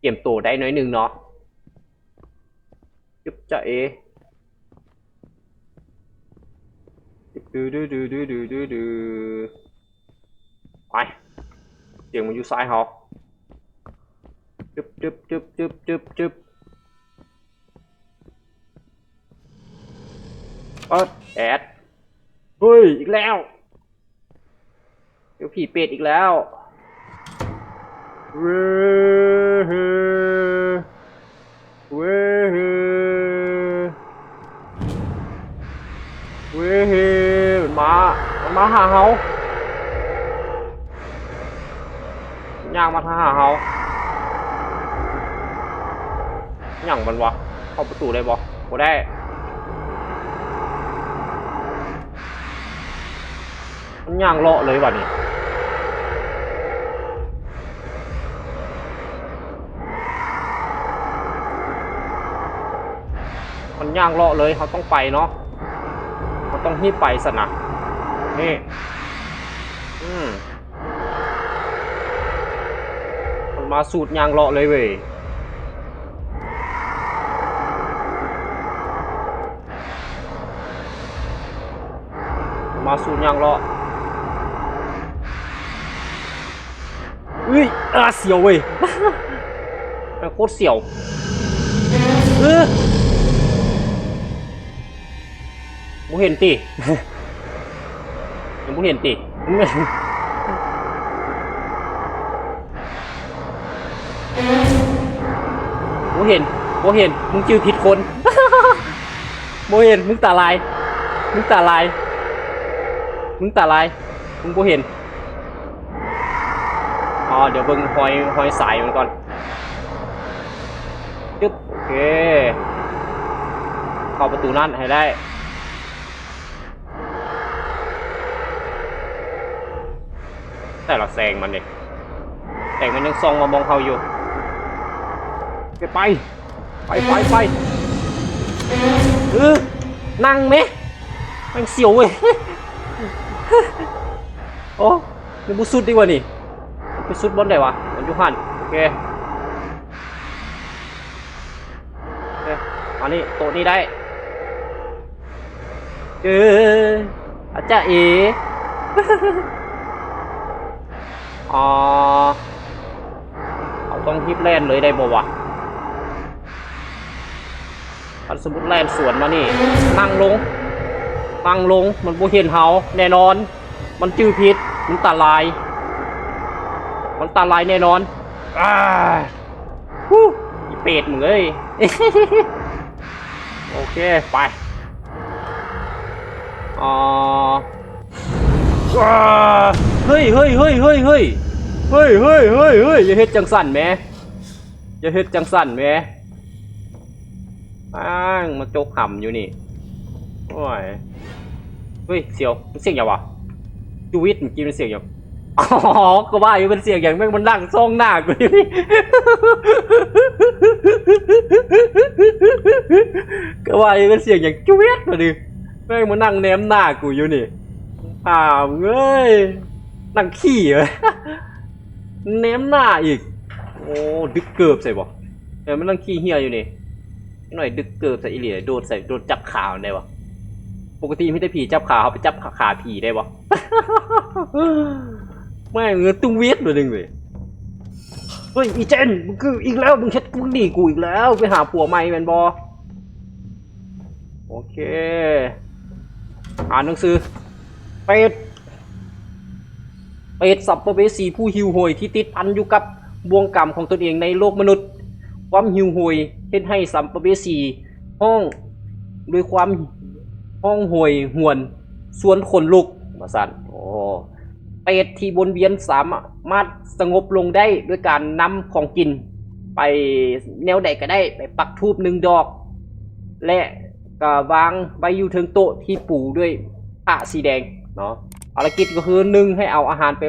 เก็บตัวได้น้อยหนึ่งเนาะจุ๊บจะดูไปเสียงมันอยู่ซ้ายเขาจึบแอดเฮ้ยอีกแล้วเดี๋ยวผีเป็ดอีกแล้วเว้มันมาหาเขาย่างมาหาเขาย่างมันวะเข้าประตูได้บ่ได้มันย่างเลาะเลยวะนี่มันย่างเลาะเลยเขาต้องไปเนาะเขาต้องรีบไปสินะนี่มันมาสูตรย่างเลาะเลยเว้ยมาสูตรย่างเลาะเสียวเว้ย โคตรเสียวมูเห็นติยังมูเห็นติมูเห็นมึงจื้อผิดคนมูเห็นมึงตาลายมึงบ่เห็นอ๋อเดี๋ยวเบิ่งหอยสายมันก่อนจึ๊บโอเคเข้าประตูนั่นให้ได้แต่เราแซงมันเนี่ยแต่มันยังส่องมามองเขาอยู่ไปนั่งไหมมันเสียวเว้ย โอ้มันบุสุดดีกว่านี่ไปสุดบนไหนวะมันอยู่หันโอเคอันนี้โต๊ะนี้ได้อาจารย์เอาต้องฮิปแลนเลยได้บ่วะอันสมมุติแลนสวนมานี่นั่งลงมันบ่เห็นเฮาแน่นอนมันจื้อพิษมันตาลายแน่นอนอีเป็ดมึงเอ้ย โอเคไป ว้าเฮ้ยอย่าเฮ็ดจังสั่นแหม่อย่าเฮ็ดจังสั่นแหม่มาโจกห่ำอยู่นี่โอ้ยเฮ้ยเสียวมันเสียงอย่างวะจูวิทมันกินมันเสียงอย่างอ๋อก็ว่าอยู่เป็นเสียงอย่างแม่งมันนั่งซ่องหน้ากูอยู่นี่ก็ว่าอยู่เป็นเสียงอย่างจูวิทมาดิแม่งมันนั่งแนมหน้ากูอยู่นี่เอ้ยนั่งขี้เหรอแนมหน้าอีกโอ้ดึกเกิบใส่บ่มันนั่งขี้เหี้ยอยู่นี่หน่อยดึกเกิบใส่อีเหลี่ยโดนจับขาได้บ่ปกติไม่ได้ผีจับขาเขาไปจับขาผีได้บ่แม่งเงือตุ้งเวทเลยนึงเลยเฮ้ยอีเจนมึงคืออีกแล้วมึงเช็ดกูหนีกูอีกแล้วไปหาผัวใหม่แมนบอโอเคอ่านหนังสือเป็ดสัพเพเวสีผู้หิวโหยที่ติดพันอยู่กับบ่วงกรรมของตนเองในโลกมนุษย์ความหิวโหยเฮ็ดให้สัมภเวสีห้องด้วยความห้องโหยหวนสวนขนลุกมาสั่นโอ้เป็ดที่วนเวียนสามารถสงบลงได้ด้วยการนำของกินไปแนวใดก็ได้ไปปักธูป1 ดอกและก็วางไว้อยู่ถึงโต๊ะที่ปูด้วยผ้าสีแดงเนาะภารกิจก็คือ1ให้เอาอาหารไป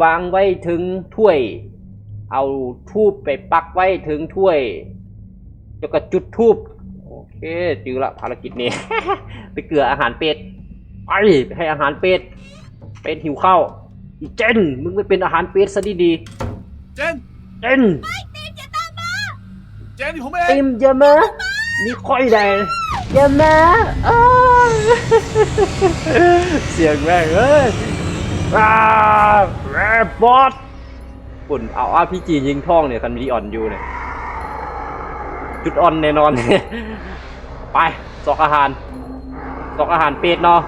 วางไว้ถึงถ้วยเอาทูบไปปักไว้ถึงถ้วยแล้วก็จุดทูบโอเคจือละภารกิจนี้ ไปเกลืออาหารเป็ดไปให้อาหารเป็ดหิวข้าวอีเจนมึงไม่เป็นอาหารเป็ดซะดีเจน ๆเจน เจนผมเอง ติมอย่ามานี่ค่อยได้อย่ามาเสียงแม่งเอ้ยแรบบอสปุ่นเอาRPGยิงท่องเนี่ยคันมีออนอยู่เนี่ยจุดอ่อนแน่นอน ไปสอกอาหารเป็ดเนาะ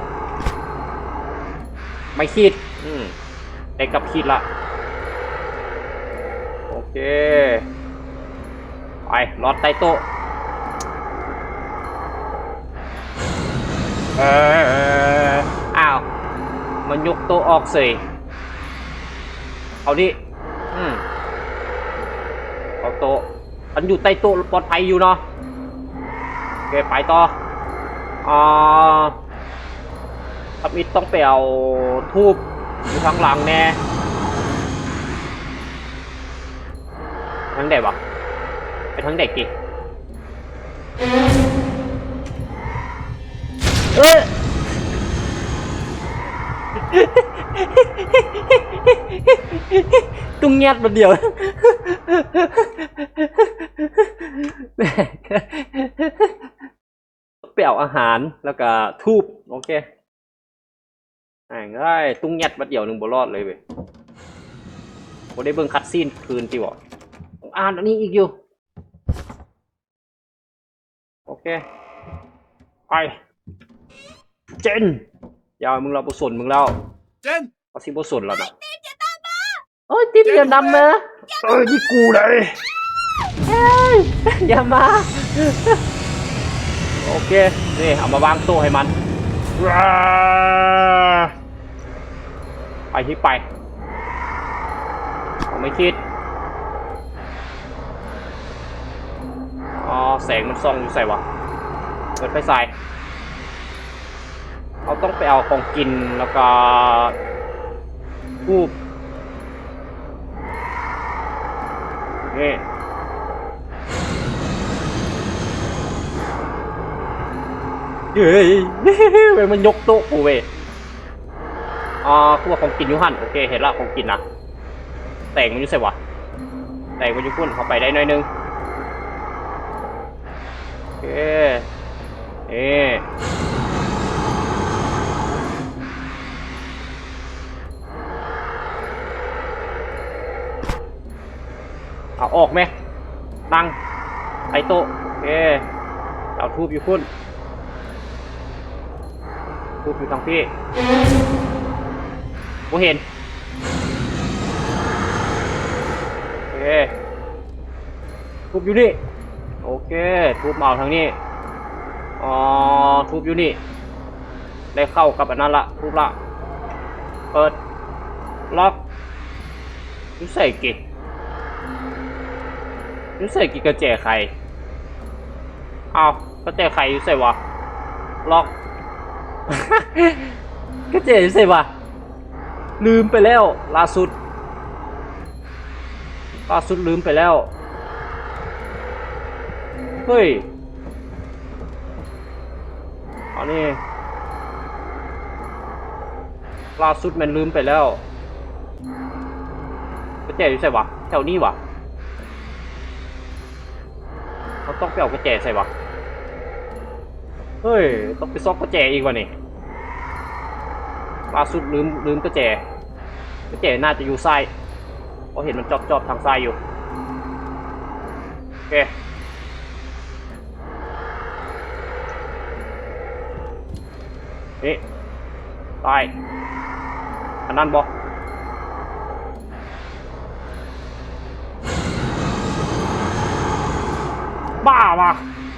ไม่คิดได้กับคิดละโอเคไปรอดใต้โต๊ะอ้าวมันยกโต๊ะออกเสยเอาดิเอาโต๊ะมันอยู่ใต้โต๊ะปลอดภัยอยู่เนาะโอเคไปต่อทับมิดต้องไปเอาทูบอยู่ทางหลังแน่ทางไหนวะไปทางเด็กดิตุ้งเงียบมาเดียวเปล่าอาหารแล้วก็ทูบโอเคง่ายตุ้งเงียบมาเดียวหนึ่งบ่รอดเลยเว้ยผมได้เบิ่งคัดซีนคืนที่บอกอ่านอันนี้อีกอยู่โอเคไปเจนอย่ามึงเราบุษนมึงแล้วเจนเอาสิบุษนแล้วนะโอ้ยติ๊บอย่าดำมานี่กูเลยอย่ามาโอเคนี่เอามาวางโต๊ะให้มันไปที่ไปเอาไม่คิดแสงมันส่องอยู่ใส่วะเปิดไฟใส่เราต้องไปเอาของกินแล้วก็ทูบนี่เฮ้ยมันยกโต๊ะกูเว้ยคือว่าของกินอยู่หั่นโอเคเห็นละของกินนะแต่งมันอยู่ใส่วะแต่งมันอยู่พุ่นเข้าไปได้หน่อยนึงโอเคเอาออกไหมนั่งไปโต๊ะโอเคเอาทูบอยู่พุ่นทูบอยู่ทางพี่กูเห็นโอเคทูบอยู่นี่โอเคทูบมาทางนี้ทูบอยู่นี่ ได้เข้ากับอันนั้นละทุบละเปิดล็อกยูใส่กิยูใส่กิกระแจไข่เอากระแจไข่ยูใส่วะล็อก กระแจยูใส่วะลืมไปแล้วล่าสุดลืมไปแล้วเฮ้ยอันนี้ล่าสุดมันลืมไปแล้วกระแจอยู่ใส่วะแถวนี้วะเขาต้องไปเอากระแจใส่วะเฮ้ยต้องไปซอกกระแจอีกวะนี่ล่าสุดลืมกระแจน่าจะอยู่ซ้ายเพราะเห็นมันจอบทางซ้ายอยู่โอเคนี่ตายอันนั้นบอกบ้าวะ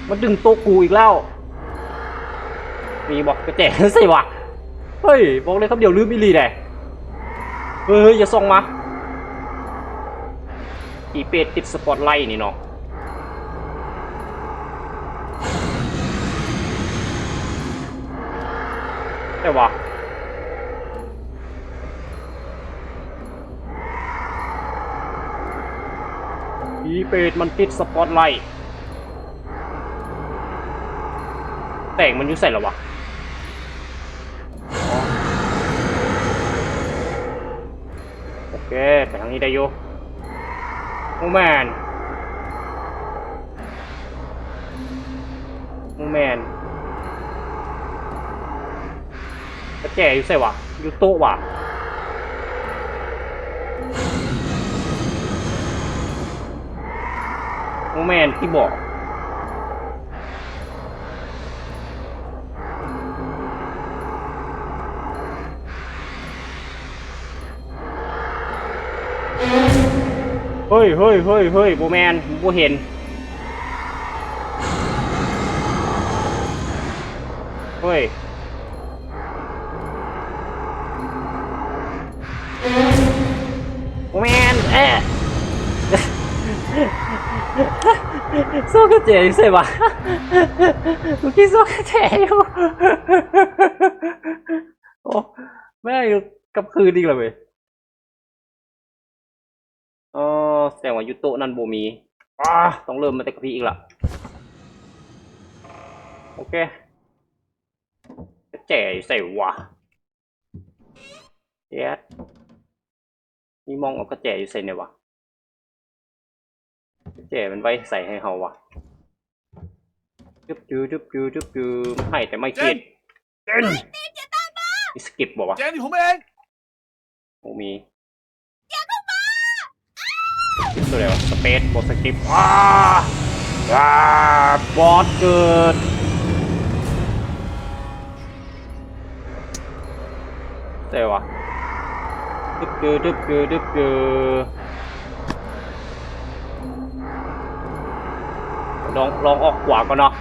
มันดึงโต๊ะกูอีกแล้วมีบอกกระแจสิวะเฮ้ยบอกเลยครับเดี๋ยวลืมอีลีแน่เฮ้ยอย่าส่องมาอีเป็ดติดสปอตไลท์นี่เนาะแต่ว่าอีเป็ดมันติดสปอตไลท์แต่งมันอยู่ใส่หรอวะโอเคไปทางนี้ได้อยู่โมแมนกระแจอยู่ใส่วะอยู่โต๊ะวะโมแมนที่บอกเฮ้ยโบแมนโบเห็นเฮ้ยโบแมนโซ่กระเจอยู่ใส่ปะเมื่อกี้โซ่กระเจอยู่โอ้แม่งกับคืนดีเลยเว้ยแสดงว่ายุโตะนั่นโบมีต้องเริ่มมาแต่กับพี่อีกละโอเคแจ๋ใส่วะเจ๊นี่มองเอากระแจอยู่ใส่เนี่ยวะกระแจมันไว้ใส่ให้เฮาวะจุ๊บให้แต่ไม่คิดมีสกิปบอกวะ เจนผมเอง โบมีตัวเดียวสเปซบทสคริปต์บอสเกิดเจ๋วะดึบลองออกขวาก่อนเนาะ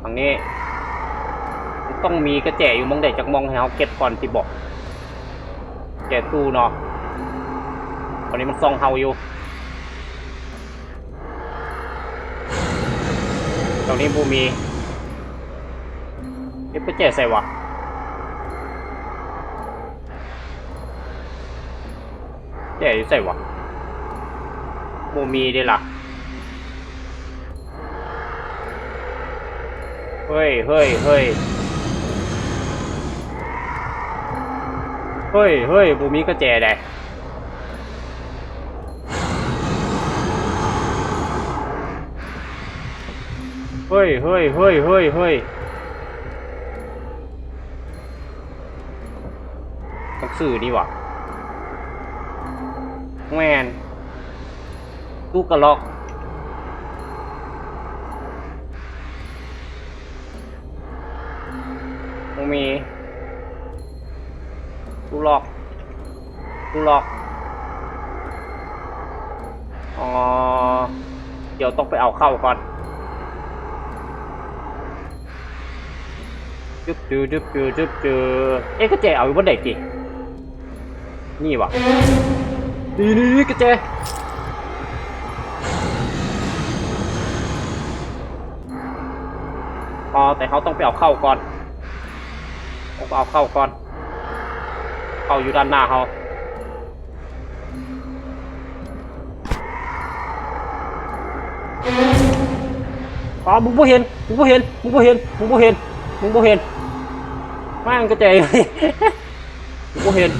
ทางนี้ต้องมีกระแจอยู่มองใดจากมองให้เขาเก็บก่อนที่บอกแจตู้เนาะตอนนี้มันซองเฮาอยู่ตรงนี้บูมีเก็บกระแจใส่วะแจอยู่ใส่วะบูมีได้ล่ะเฮ้ยบูมีกระแจได้เฮ้ยต้องสื่อนี่วะแมนตู้กระล็อกมีตู้ล็อก เดี๋ยวต้องไปเอาเข้าก่อนจึ๊บจือจึ๊บจือจึ๊บจือเอ๊ะกระเจเอาอยู่บนไหนกี่นี่วะนี่กระเจอ๋อแต่เขาต้องไปเอาเข้าก่อนต้องไปเอาเข้าก่อนเข้าอยู่ด้านหน้าเขาอ๋อมึงบ่เห็นมึงบ่เห็นมึงบ่เห็นมึงบ่เห็นมึงบ่เห็นแม่งกระเจยมึงบ่เห็น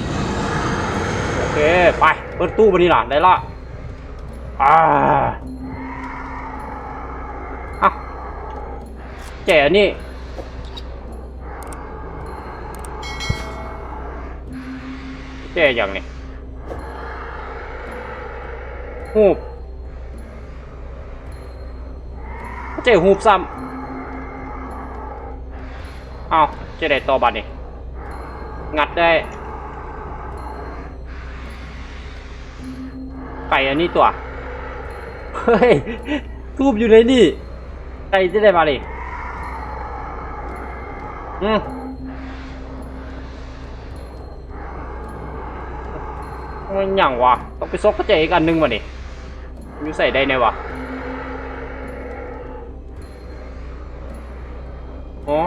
โอเคไปเปิดตู้มานี่ล่ะได้ละแจนี่แจอย่างนี้หูบเจ๊หูบซ้ำเอาเจ๊ได้ต่อบัตรนี่งัดได้ไก่อันนี้ตัวเฮ้ยทูบอยู่ในนี่ไก่จะได้มาดิมันหยั่งวะต้องไปซกกระเจอีกอันนึงวะนี่อยู่ใส่ได้ไงวะอ๋อ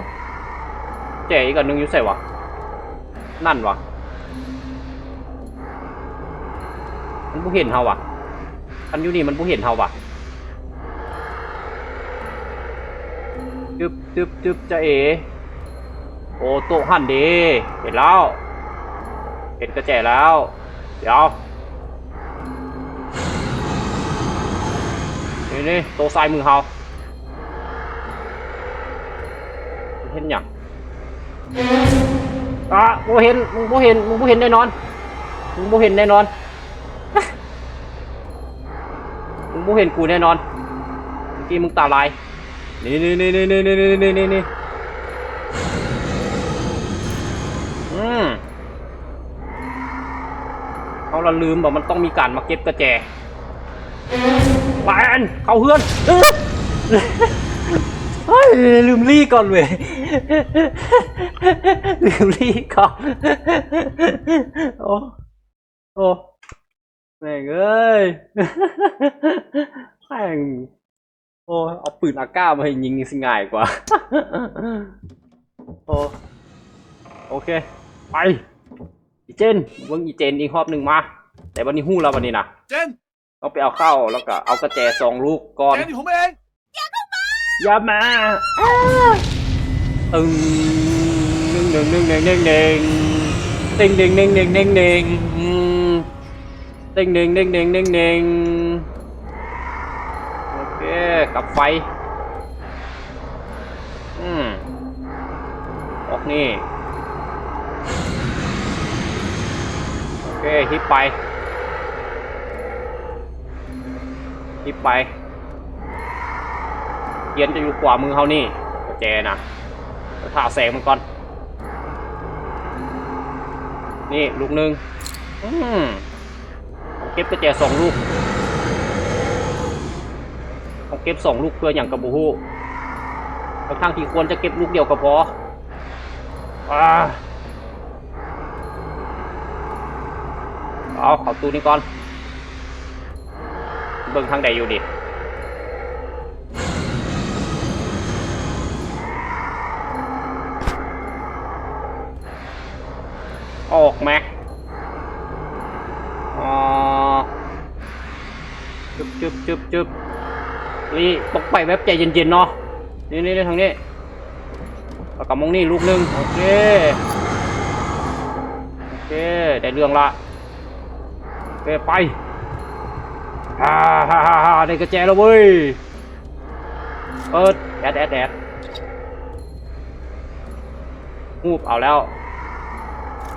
เจอีกอันนึงอยู่ใส่วะนั่นวะมันผู้เห็นเฮาวะอันอยู่นี่มันผู้เห็นเฮาวะจึ๊บจึ๊บจึ๊บจะเอโอโตหันดีเห็นแล้วเห็นกระแจแล้วเดี๋ยวนี่โตซ้ายมือเฮาเห็นยังมึงเห็นมึงบ่เห็นมึงบ่เห็นแน่นอนมึงบ่เห็นแน่นอนมึงบ่เห็นกูแน่นอนเมื่อกี้มึงตาลายนี่เขาละลืมบอกมันต้องมีการมาเก็บกระแจแปนเข้าเฮือนเฮ้ยลืมลี่ก่อนเว้ยลืมลี่ก่อนโอ้แม่งเอ้ยแม่งโอ้เอาปืนอาก้ามาให้ยิงสิง่ายกว่าโอเคไปอีเจนวงอีเจนอีกรอบหนึ่งมาแต่วันนี้หู้แล้ววันนี้นะเจน ต้องไปเอาเข้าแล้วก็เอากระแจ2 ลูกก่อน เจนนี่ผมเอง อย่ามาตึงหนึ่งติงหนึ่งโอเคกับไฟออกนี่โอเคฮิปไปเย็นจะอยู่ขวามือเขานี่กระแจนะถ่าแสงมันก่อนนี่ลูกหนึ่งเก็บกระแจ2 ลูกต้องเก็บ2 ลูกเพื่ออย่างกระบูฮูทั้งที่ควรจะเก็บลูกเดียวก็พอเอาตู้นี้ก่อนเบิ่งทางใดอยู่ดิออกแม็กจึ๊บรีตกไปแบบใจเย็นๆเนาะนี่ทางนี้แล้วก็มองนี่ลูกหนึ่งโอเคได้เรื่องละโอเคไปได้กระแจแล้วเว้ยเปิดแอดฮูบเอาแล้ว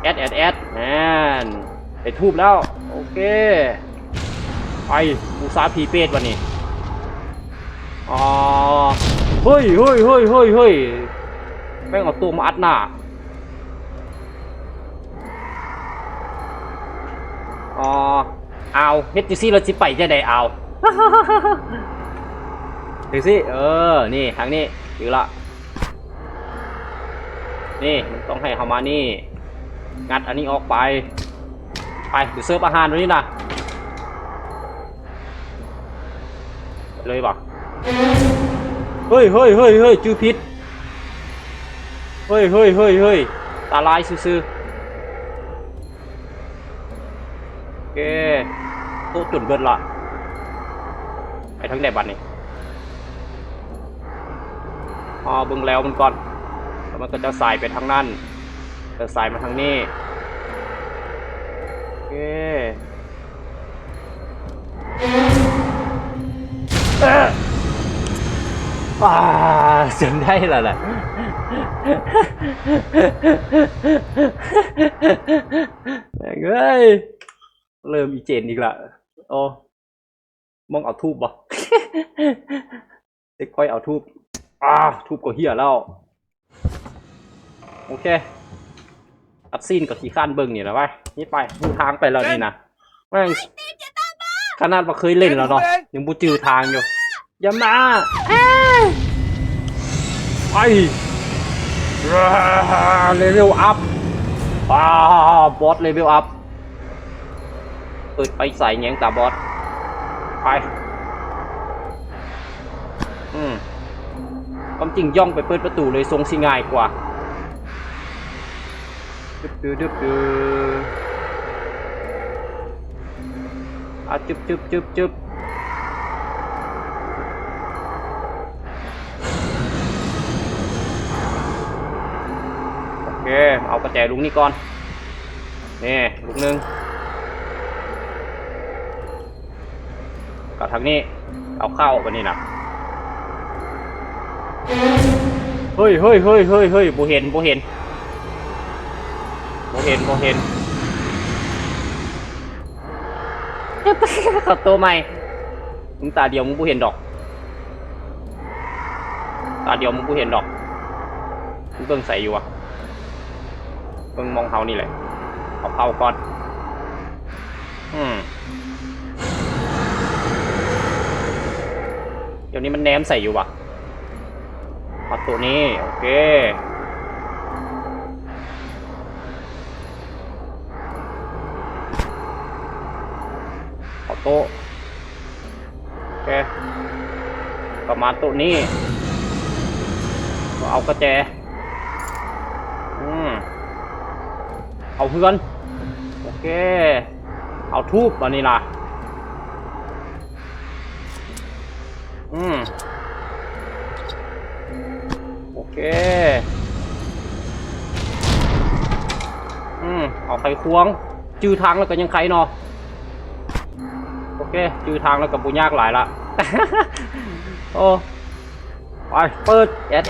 แอดแมนไปทูบแล้วโอเคไปบูซาผีเป็ดวันนี้เฮ้ยแม่งเอาตัวมาอัดหน้าเอาเฮ็ดจังซี่เราสิไปจะได้เอา ดูสินี่ทางนี้อยู่ละนี่มันต้องให้เขามานี่งัดอันนี้ออกไปเดี๋ยวเสิร์ฟอาหารตรงนี้นะเลยป่ะเฮ้ยจื้อพิษเฮ้ยตาลายซื่อโอเคโต๊ะจุดเบิดละไปทั้งแดดบัดนี่เบิ่งแล้วมันก่อนแล้วมันก็จะสายไปทางนั้นจะสายมาทางนี้โอเคจนได้แล้วแหละเฮ้ยเริ่มอีเจนอีกละโอ้มองเอาทูบบ่เด็กก้อยเอาทูบทูบก็เหี้ยแล้วโอเคอัดซีนกับขี้ข้านเบิ่งนี่แหละวะนี่ไปดูทางไปแล้วนี่นะแม่งขนาดว่าเคยเล่นแล้วเนาะยังบูจือทางอยู่อย่ามาไปเลเวลอัพบอสเลเวลอัพเปิดไปใส่แยงตาบอสไปความจริงย่องไปเปิดประตูเลยทรงสิง่ายกว่าดึบจึบโอเคเอากระแจลุงนี่ก่อนนี่ลุงนึงกับทางนี้เอาเข้าไปนี่นะเฮ้ยบ่เห็นขับตัวใหม่มึงตาเดียวมึงบ่เห็นดอกมึงเบิ่งใส่อยู่อะเบิ่งมองเฮานี่แหละเอาเข้าก่อนเดี๋ยวนี้มันแนมใส่อยู่วะเอาตัวนี้โอเคโต๊ะโอเคประมาณตัวนี้ก็เอากระแจเอาเพื่อนโอเคเอาทูบตอนนี้ล่ะโอเคเอาไขควงจื้อทางแล้วก็ยังไขเนาะโอเคจื้อทางแล้วก็บุญยากหลายละ โอ้ไปเปิดแอด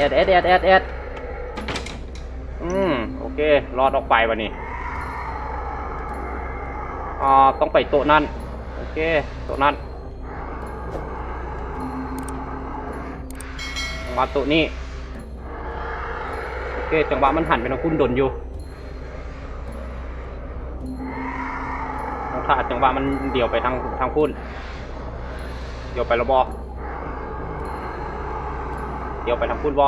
โอเครอดออกไปวันนี้ต้องไปโต๊ะนั่นโอเคโต๊ะนั่นมาโต๊ะนี้โอเคจังหวะมันหันไปทางคุณดนอยู่ถ้าจังหวะมันเดี่ยวไปทางพุ่นเดี่ยวไประบอเดี่ยวไปทางพุ่นบอ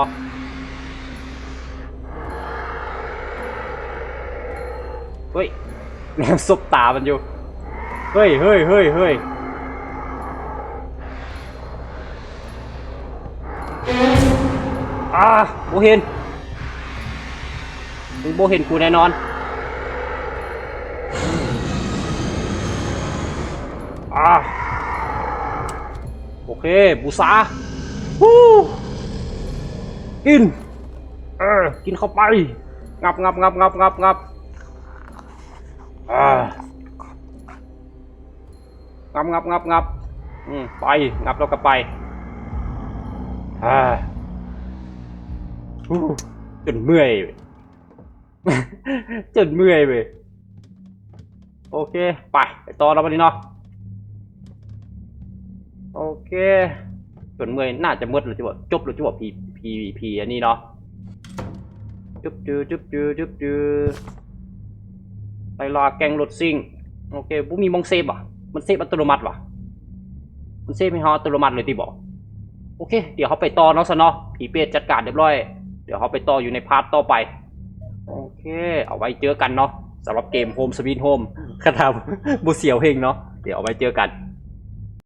เฮ้ยแนมซบตามันอยู่เฮ้ยโบเห็นมึงโบเห็นกูแน่นอนโอเคบูซากินกินเข้าไปงับไปงับแล้วก็ไปจนเมื่อยไปโอเคไปต่อแล้ววันนี้เนาะโอเคจนเมื่อยน่าจะมืดหรือจะบอกจบหรือจะบอกพีอันนี้เนาะจุ๊บไปรอแกงรถซิ่งโอเคบุมีมองเซฟอ่ะมันเซฟอัตโนมัติว่ะมันเซฟให้เขาอัตโนมัติเลยที่บอก โอเค เดี๋ยวเขาไปต่อเนาะซะเนาะผีเปรตจัดการเรียบร้อย เดี๋ยวเขาไปต่ออยู่ในพาร์ทต่อไป โอเค เอาไว้เจอกันเนาะสำหรับเกม Home Sweet Home คาถาบุเสียวเฮงเนาะ เดี๋ยวเอาไว้เจอกัน